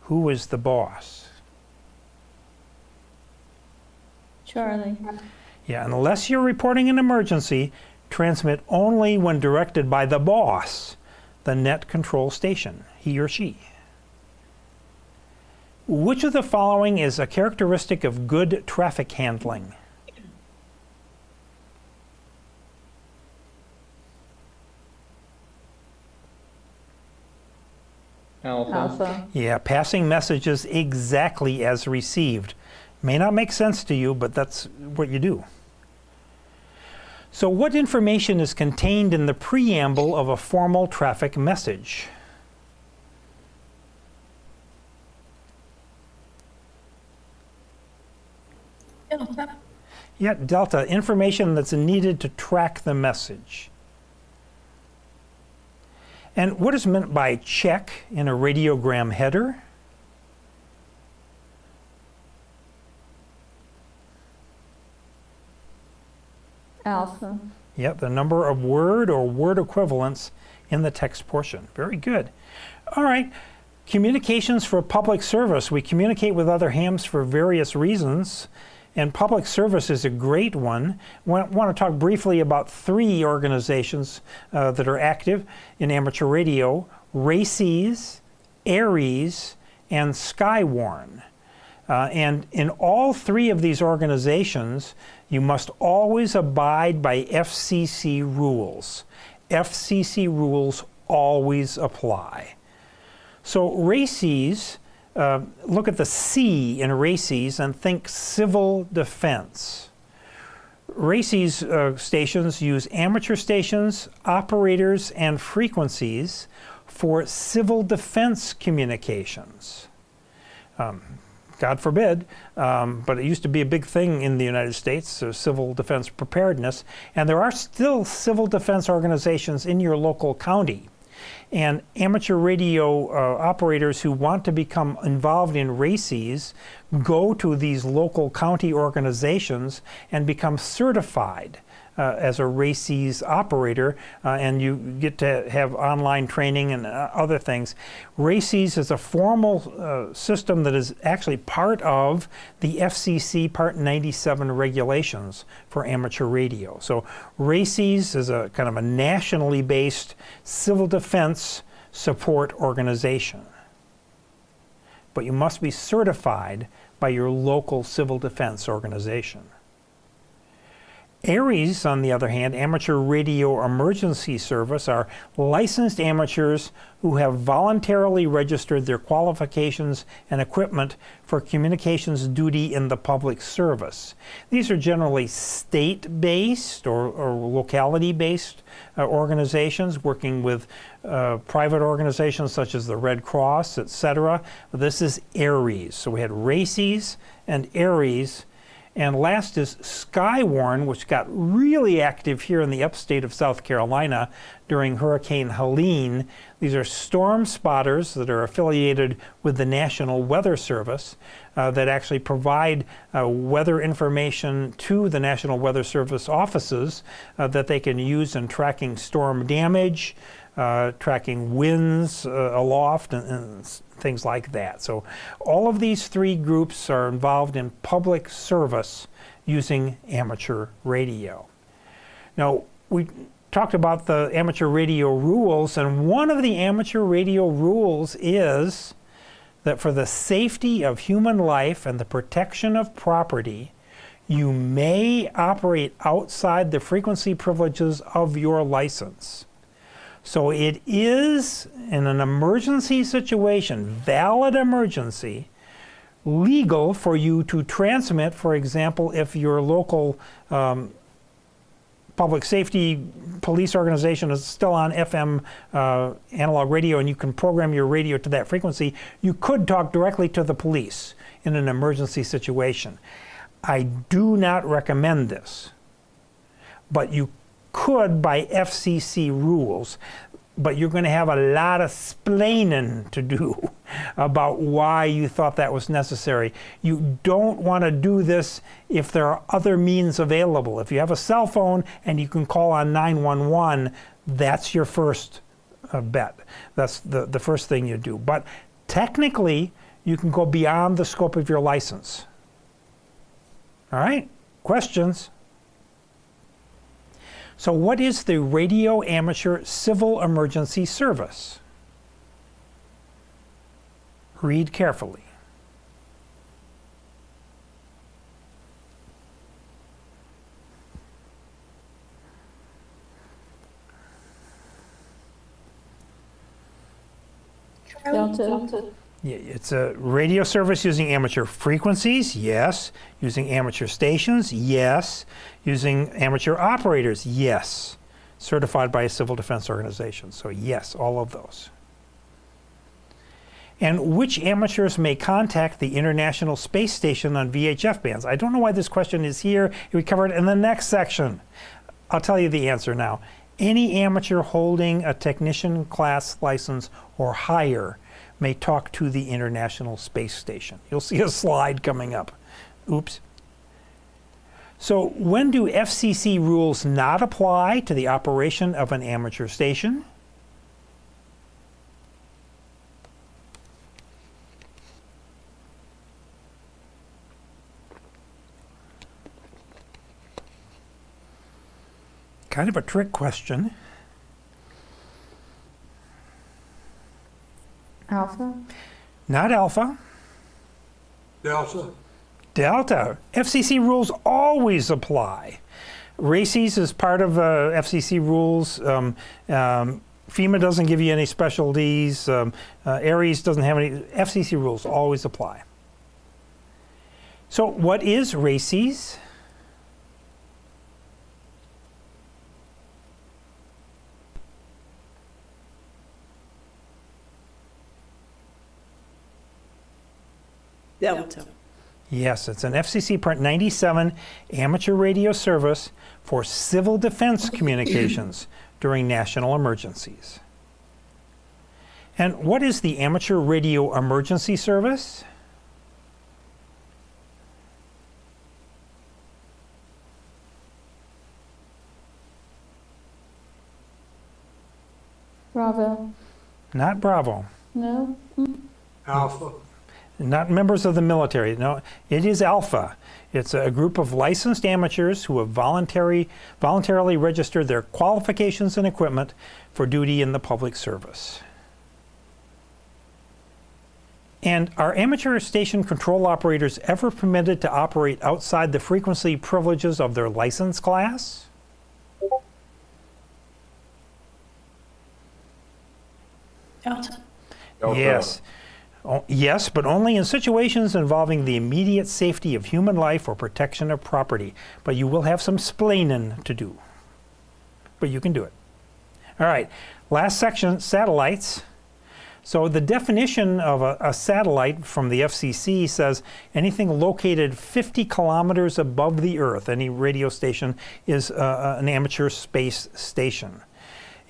Who is the boss? Charlie. Yeah, unless you're reporting an emergency, transmit only when directed by the boss, the net control station, he or she. Which of the following is a characteristic of good traffic handling? Alpha. Yeah, passing messages exactly as received. May not make sense to you, but that's what you do. So what information is contained in the preamble of a formal traffic message? Delta. Yeah, delta, information that's needed to track the message. And what is meant by check in a radiogram header? Alpha. Yep, the number of word or word equivalents in the text portion. Very good. All right, communications for public service. We communicate with other hams for various reasons, and public service is a great one. I want to talk briefly about 3 organizations that are active in amateur radio: RACES, ARES, and Skywarn. And in all three of these organizations, you must always abide by FCC rules. FCC rules always apply. So RACES, look at the C in RACES and think civil defense. RACES stations use amateur stations, operators, and frequencies for civil defense communications. God forbid, but it used to be a big thing in the United States, so civil defense preparedness, and there are still civil defense organizations in your local county. And amateur radio operators who want to become involved in RACES go to these local county organizations and become certified as a RACES operator, and you get to have online training and other things. RACES is a formal system that is actually part of the FCC Part 97 regulations for amateur radio. So RACES is a kind of a nationally based civil defense support organization. But you must be certified by your local civil defense organization. ARES, on the other hand, Amateur Radio Emergency Service, are licensed amateurs who have voluntarily registered their qualifications and equipment for communications duty in the public service. These are generally state-based or locality-based organizations working with private organizations such as the Red Cross, etc. This is ARES. So we had RACES and ARES. And last is Skywarn, which got really active here in the upstate of South Carolina during Hurricane Helene. These are storm spotters that are affiliated with the National Weather Service that actually provide weather information to the National Weather Service offices that they can use in tracking storm damage, tracking winds aloft, and things like that. So all of these three groups are involved in public service using amateur radio. Now, we talked about the amateur radio rules, and one of the amateur radio rules is that for the safety of human life and the protection of property, you may operate outside the frequency privileges of your license. So it is, in an emergency situation, valid emergency, legal for you to transmit, for example, if your local public safety police organization is still on FM analog radio and you can program your radio to that frequency, you could talk directly to the police in an emergency situation. I do not recommend this, but you could by FCC rules, but you're going to have a lot of splaining to do about why you thought that was necessary. You don't want to do this if there are other means available. If you have a cell phone and you can call on 911, that's your first bet. That's the first thing you do. But technically, you can go beyond the scope of your license. All right? Questions? So what is the Radio Amateur Civil Emergency Service? Read carefully. Delta. Yeah, it's a radio service using amateur frequencies, yes. Using amateur stations, yes. Using amateur operators, yes. Certified by a civil defense organization. So yes, all of those. And which amateurs may contact the International Space Station on VHF bands? I don't know why this question is here. We cover it in the next section. I'll tell you the answer now. Any amateur holding a technician class license or higher may talk to the International Space Station. You'll see a slide coming up. Oops. So when do FCC rules not apply to the operation of an amateur station? Kind of a trick question. Alpha. Not alpha. Delta, Delta. FCC rules always apply. RACES is part of FCC rules. FEMA doesn't give you any specialties. ARES doesn't have any. FCC rules always apply. So what is RACES? Delta. Yes, it's an FCC Part 97 amateur radio service for civil defense communications during national emergencies. And what is the Amateur Radio Emergency Service? Bravo. Not Bravo. No. Alpha, Not members of the military. No, it is Alpha. It's a group of licensed amateurs who have voluntarily registered their qualifications and equipment for duty in the public service. And are amateur station control operators ever permitted to operate outside the frequency privileges of their license class? Delta. Delta. Yes. Oh, yes, but only in situations involving the immediate safety of human life or protection of property. But you will have some splaining to do. But you can do it. All right, last section, satellites. So the definition of a satellite from the FCC says anything located 50 kilometers above the Earth, any radio station, is an amateur space station.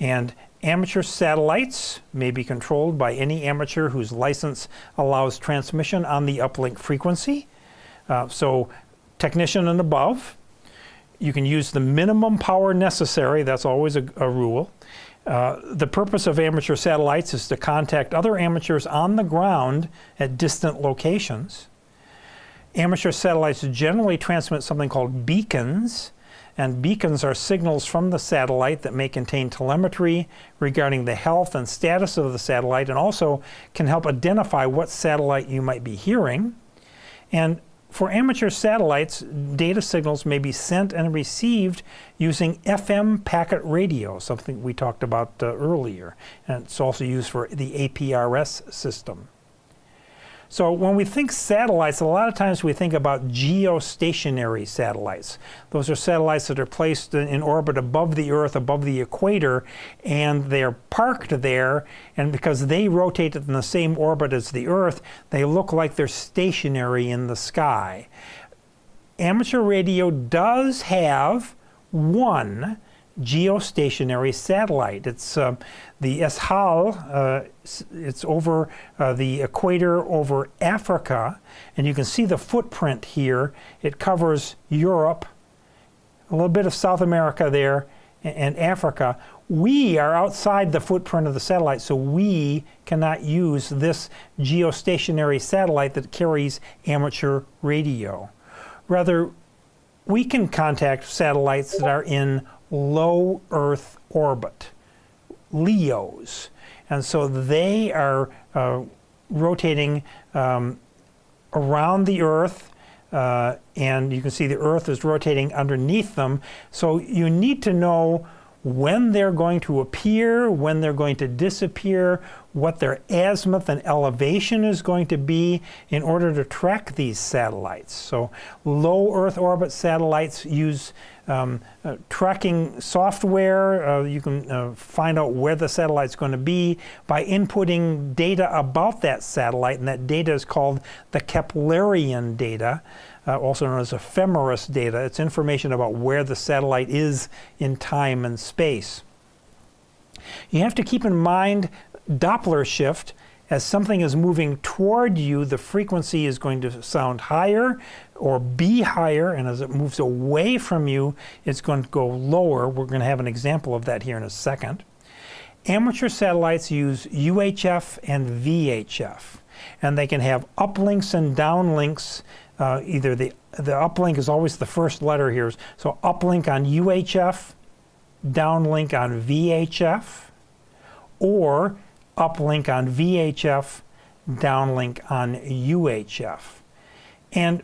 And amateur satellites may be controlled by any amateur whose license allows transmission on the uplink frequency. So technician and above. You can use the minimum power necessary. That's always a rule. The purpose of amateur satellites is to contact other amateurs on the ground at distant locations. Amateur satellites generally transmit something called beacons, and beacons are signals from the satellite that may contain telemetry regarding the health and status of the satellite, and also can help identify what satellite you might be hearing. And for amateur satellites, data signals may be sent and received using FM packet radio, something we talked about earlier. And it's also used for the APRS system. So when we think satellites, a lot of times we think about geostationary satellites. Those are satellites that are placed in orbit above the Earth, above the equator, and they're parked there, and because they rotate in the same orbit as the Earth, they look like they're stationary in the sky. Amateur radio does have one geostationary satellite. It's the SHAL. It's over the equator over Africa, and you can see the footprint here. It covers Europe, a little bit of South America there, and Africa. We are outside the footprint of the satellite, so we cannot use this geostationary satellite that carries amateur radio. Rather, we can contact satellites that are in low Earth orbit, LEOs. And so they are rotating around the Earth, and you can see the Earth is rotating underneath them. So you need to know when they're going to appear, when they're going to disappear, what their azimuth and elevation is going to be in order to track these satellites. So low Earth orbit satellites use tracking software. You can find out where the satellite's going to be by inputting data about that satellite, and that data is called the Keplerian data, also known as ephemeris data. It's information about where the satellite is in time and space. You have to keep in mind Doppler shift. As something is moving toward you, the frequency is going to sound higher or be higher, and as it moves away from you, it's going to go lower. We're going to have an example of that here in a second. Amateur satellites use UHF and VHF, and they can have uplinks and downlinks. Either the uplink is always the first letter here, so uplink on UHF, downlink on VHF, or uplink on VHF, downlink on UHF. And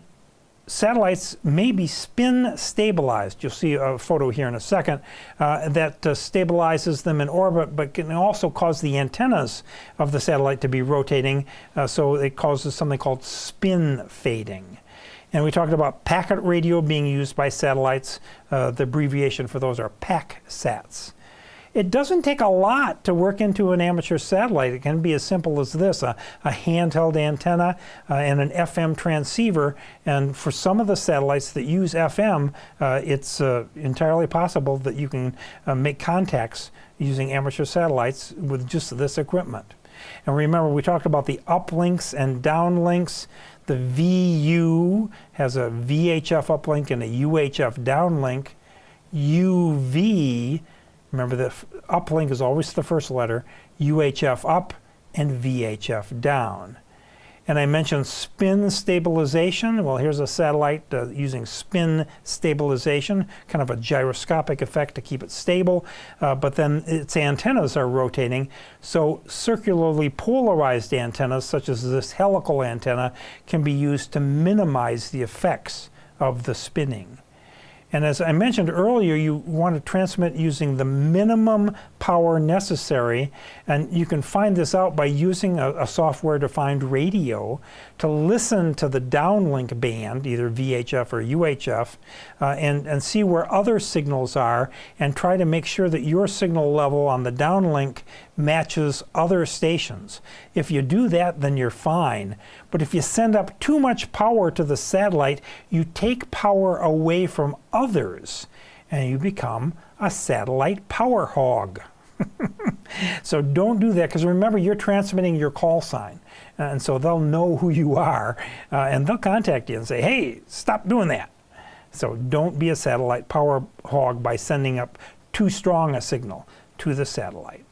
satellites may be spin stabilized. You'll see a photo here in a second that stabilizes them in orbit, but can also cause the antennas of the satellite to be rotating, so it causes something called spin fading. And we talked about packet radio being used by satellites. The abbreviation for those are PAC-SATs. It doesn't take a lot to work into an amateur satellite. It can be as simple as this, a handheld antenna and an FM transceiver. And for some of the satellites that use FM, it's entirely possible that you can make contacts using amateur satellites with just this equipment. And remember, we talked about the uplinks and downlinks. The VU has a VHF uplink and a UHF downlink. UV, remember the uplink is always the first letter, UHF up and VHF down. And I mentioned spin stabilization. Well, here's a satellite using spin stabilization, kind of a gyroscopic effect to keep it stable, but then its antennas are rotating. So circularly polarized antennas, such as this helical antenna, can be used to minimize the effects of the spinning. And as I mentioned earlier, you want to transmit using the minimum power necessary, and you can find this out by using a software-defined radio to listen to the downlink band, either VHF or UHF, and see where other signals are, and try to make sure that your signal level on the downlink matches other stations. If you do that, then you're fine. But if you send up too much power to the satellite, you take power away from others, and you become a satellite power hog. So don't do that, because remember, you're transmitting your call sign, and so they'll know who you are, and they'll contact you and say, hey, stop doing that. So don't be a satellite power hog by sending up too strong a signal to the satellite.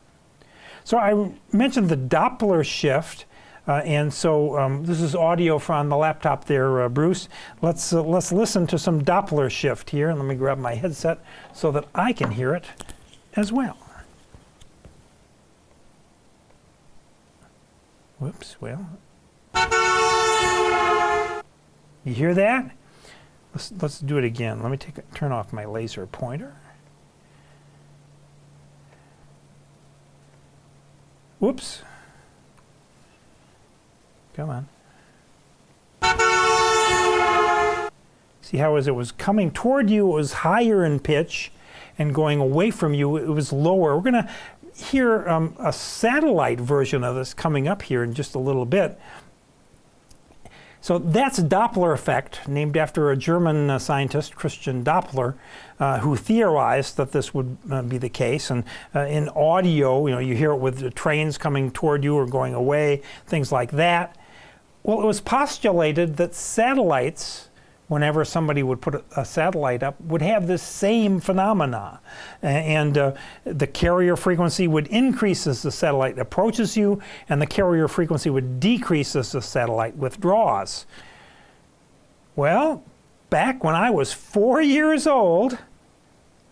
So I mentioned the Doppler shift, and so this is audio from the laptop there, Bruce. Let's listen to some Doppler shift here, and let me grab my headset so that I can hear it as well. Whoops, well. You hear that? Let's do it again. Let me turn off my laser pointer. Whoops. Come on. See how as it was coming toward you, it was higher in pitch, and going away from you, it was lower. We're going to hear a satellite version of this coming up here in just a little bit. So that's Doppler effect, named after a German scientist, Christian Doppler, who theorized that this would be the case. And in audio, you hear it with the trains coming toward you or going away, things like that. Well, it was postulated that satellites, whenever somebody would put a satellite up, would have this same phenomena. And the carrier frequency would increase as the satellite approaches you, and the carrier frequency would decrease as the satellite withdraws. Well, back when I was 4 years old,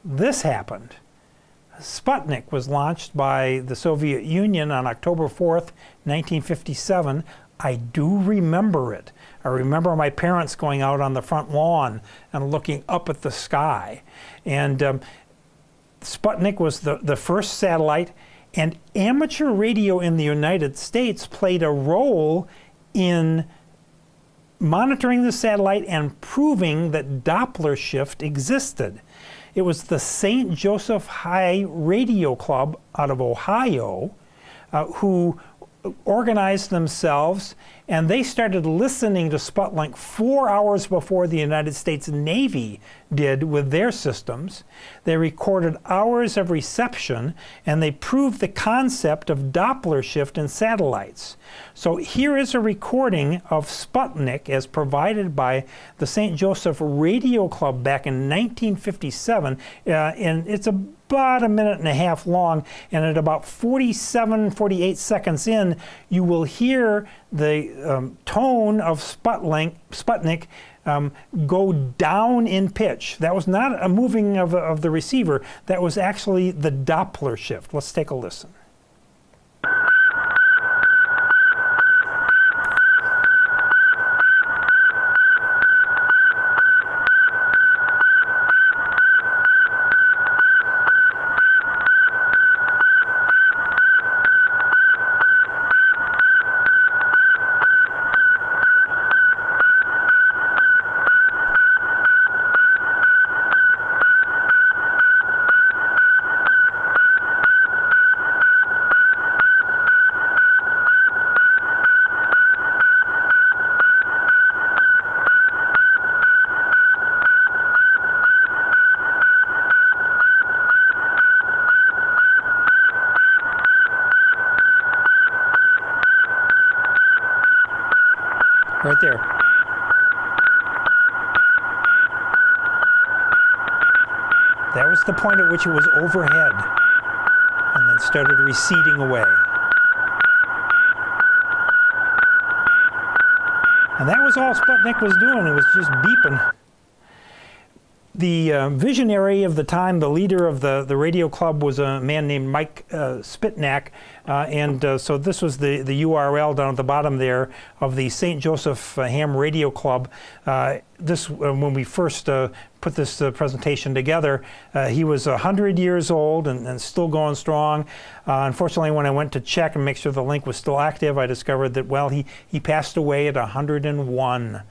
this happened. Sputnik was launched by the Soviet Union on October 4th, 1957. I do remember it. I remember my parents going out on the front lawn and looking up at the sky. And Sputnik was the first satellite, and amateur radio in the United States played a role in monitoring the satellite and proving that Doppler shift existed. It was the St. Joseph High Radio Club out of Ohio who organized themselves, and they started listening to Sputnik 4 hours before the United States Navy did with their systems. They recorded hours of reception, and they proved the concept of Doppler shift in satellites. So here is a recording of Sputnik as provided by the St. Joseph Radio Club back in 1957, and it's about a minute and a half long, and at about 48 seconds in, you will hear the tone of Sputnik go down in pitch. That was not a moving of the receiver, that was actually the Doppler shift. Let's take a listen. Right there. That was the point at which it was overhead and then started receding away. And that was all Sputnik was doing. It was just beeping. The visionary of the time, the leader of the radio club, was a man named Mike Spitnak, so this was the URL down at the bottom there of the St. Joseph Ham Radio Club. When we first put this presentation together, he was 100 years old and still going strong. Unfortunately, when I went to check and make sure the link was still active, I discovered that, well, he passed away at 101.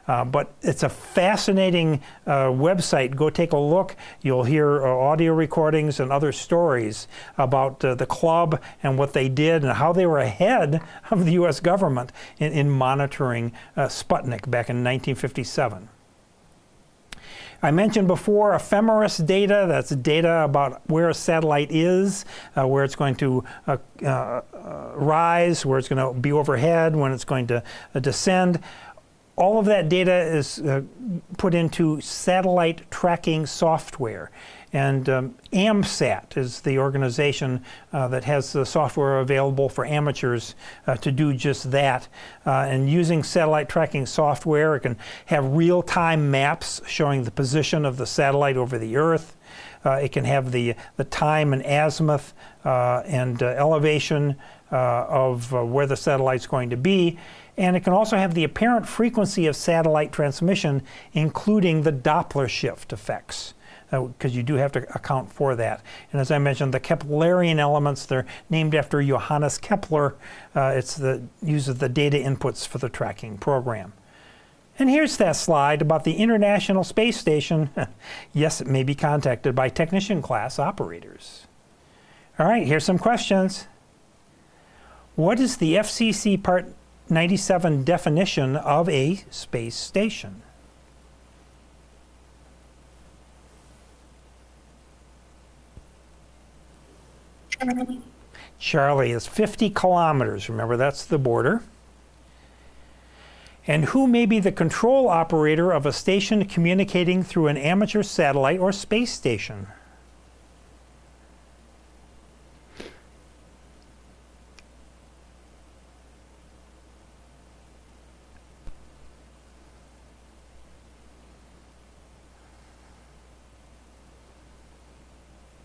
But it's a fascinating website. Go take a look. You'll hear audio recordings and other stories about the club and what they did and how they were ahead of the U.S. government in monitoring Sputnik back in 1957. I mentioned before ephemeris data. That's data about where a satellite is, where it's going to rise, where it's going to be overhead, when it's going to descend. All of that data is put into satellite tracking software. And AMSAT is the organization that has the software available for amateurs to do just that. And using satellite tracking software, it can have real-time maps showing the position of the satellite over the Earth. It can have the time and azimuth and elevation of where the satellite's going to be. And it can also have the apparent frequency of satellite transmission, including the Doppler shift effects, because you do have to account for that. And as I mentioned, the Keplerian elements, they're named after Johannes Kepler. Uses the data inputs for the tracking program. And here's that slide about the International Space Station. Yes, it may be contacted by technician class operators. All right, here's some questions. What is the FCC Part 97 definition of a space station? Charlie is 50 kilometers. Remember, that's the border. And who may be the control operator of a station communicating through an amateur satellite or space station?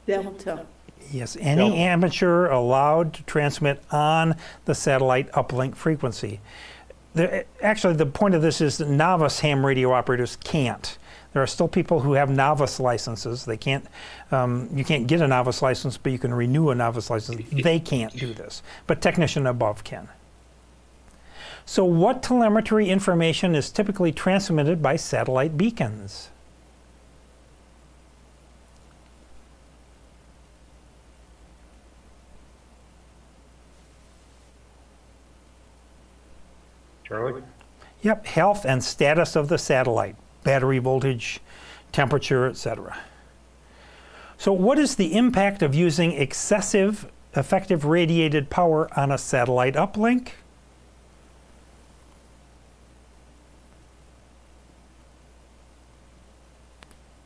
Delta. Yes, any amateur allowed to transmit on the satellite uplink frequency. Actually, the point of this is that novice ham radio operators can't. There are still people who have novice licenses. They can't. You can't get a novice license, but you can renew a novice license. They can't do this, but technician above can. So, what telemetry information is typically transmitted by satellite beacons? Charlie? Yep, health and status of the satellite, battery voltage, temperature, etc. So what is the impact of using excessive effective radiated power on a satellite uplink?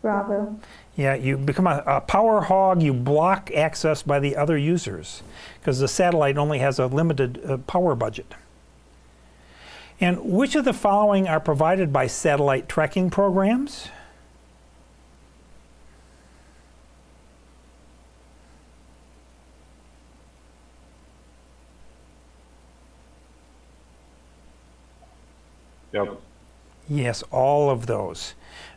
Bravo. Yeah, you become a power hog. You block access by the other users because the satellite only has a limited power budget. And which of the following are provided by satellite tracking programs? Yep. Yes, all of those.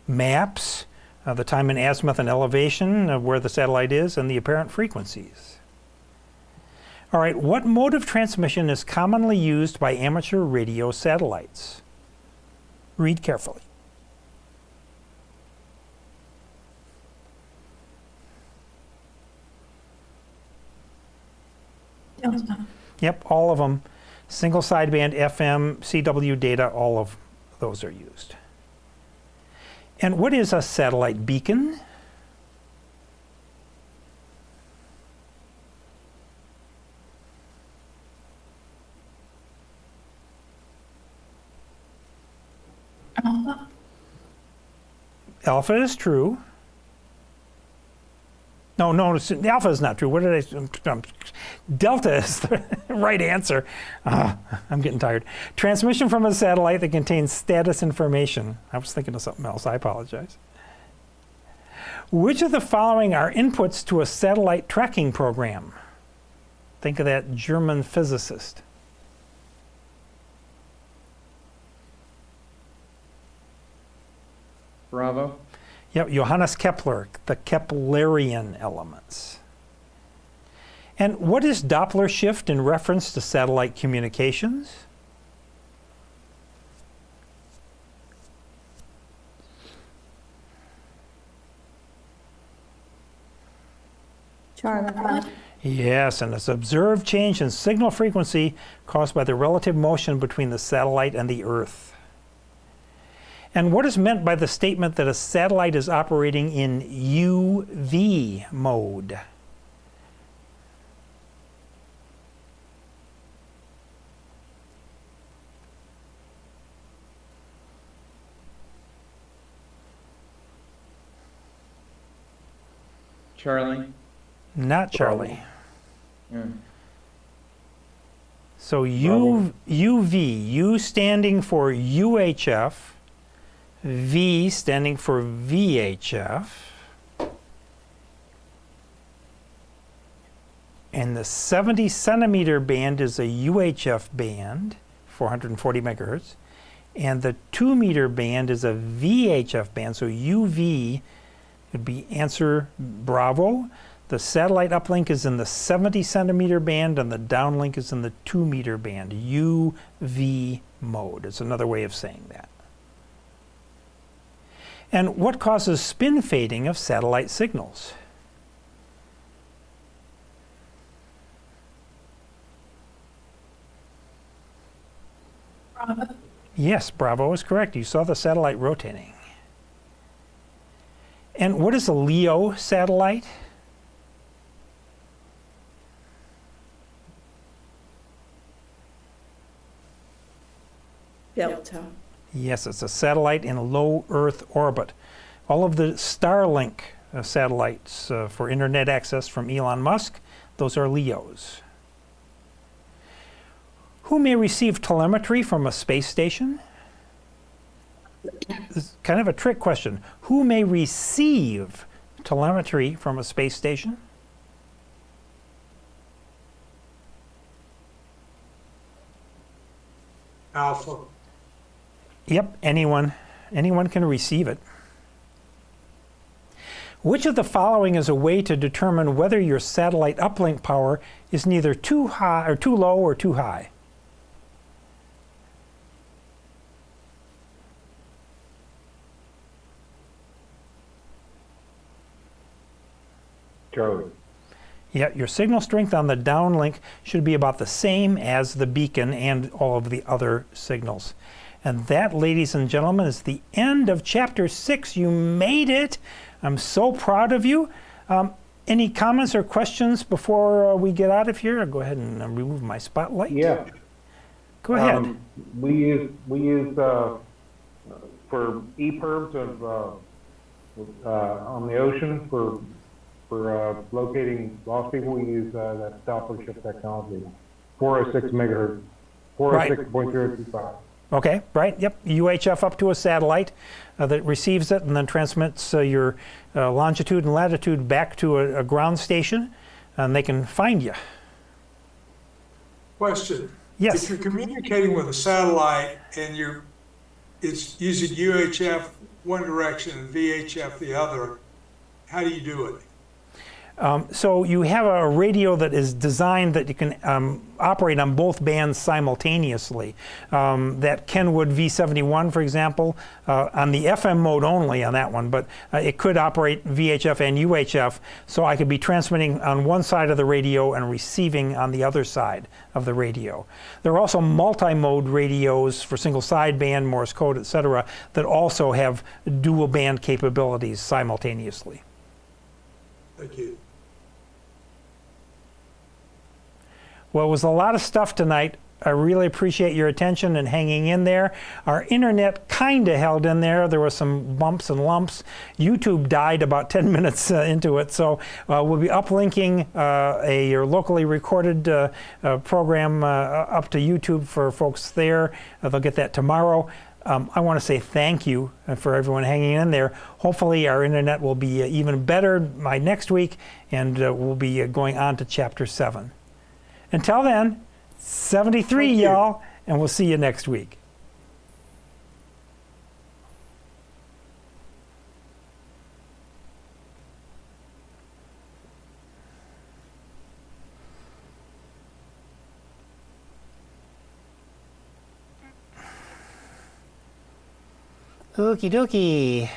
Maps, the time and azimuth and elevation of where the satellite is, and the apparent frequencies. All right, what mode of transmission is commonly used by amateur radio satellites? Read carefully. Delta. Yep, all of them. Single sideband FM, CW data, all of those are used. And what is a satellite beacon? Alpha. Alpha is true. No, alpha is not true. What did delta is the right answer. I'm getting tired. Transmission from a satellite that contains status information. I was thinking of something else. I apologize. Which of the following are inputs to a satellite tracking program? Think of that German physicist. Bravo. Yep, Johannes Kepler, the Keplerian elements. And what is Doppler shift in reference to satellite communications? Charlie. Yes, and it's observed change in signal frequency caused by the relative motion between the satellite and the Earth. And what is meant by the statement that a satellite is operating in UV mode? Charlie. Not Charlie. Yeah. So UV, U standing for UHF, V standing for VHF, and the 70 centimeter band is a UHF band, 440 megahertz, and the 2 meter band is a VHF band, so UV would be answer Bravo. The satellite uplink is in the 70 centimeter band and the downlink is in the 2 meter band, UV mode. It's another way of saying that. And what causes spin fading of satellite signals? Bravo. Yes, Bravo is correct. You saw the satellite rotating. And what is a LEO satellite? Delta. Yes, it's a satellite in low Earth orbit. All of the Starlink satellites for internet access from Elon Musk, those are LEOs. Who may receive telemetry from a space station? This is kind of a trick question. Who may receive telemetry from a space station? Alpha. Yep, anyone can receive it. Which of the following is a way to determine whether your satellite uplink power is neither too high or too low or too high? Charlie. Yeah, your signal strength on the downlink should be about the same as the beacon and all of the other signals. And that, ladies and gentlemen, is the end of Chapter 6. You made it. I'm so proud of you. Any comments or questions before we get out of here? I'll go ahead and remove my spotlight. Yeah. Go ahead. We use for EPIRBs on the ocean for locating lost people. We use that Doppler shift technology, 406 megahertz, 406.025. Okay, right, yep, UHF up to a satellite that receives it and then transmits your longitude and latitude back to a ground station, and they can find you. Question. Yes. If you're communicating with a satellite and it's using UHF one direction and VHF the other, how do you do it? So you have a radio that is designed that you can operate on both bands simultaneously. That Kenwood V71, for example, on the FM mode only on that one, but it could operate VHF and UHF, so I could be transmitting on one side of the radio and receiving on the other side of the radio. There are also multi-mode radios for single sideband, Morse code, etc., that also have dual band capabilities simultaneously. Thank you. Well, it was a lot of stuff tonight. I really appreciate your attention and hanging in there. Our internet kind of held in there. There were some bumps and lumps. YouTube died about 10 minutes into it, so we'll be uplinking a locally recorded program up to YouTube for folks there. They'll get that tomorrow. I want to say thank you for everyone hanging in there. Hopefully our internet will be even better by next week, and we'll be going on to Chapter 7. Until then, 73, Thank you. y'all, and we'll see you next week. Okie dokie.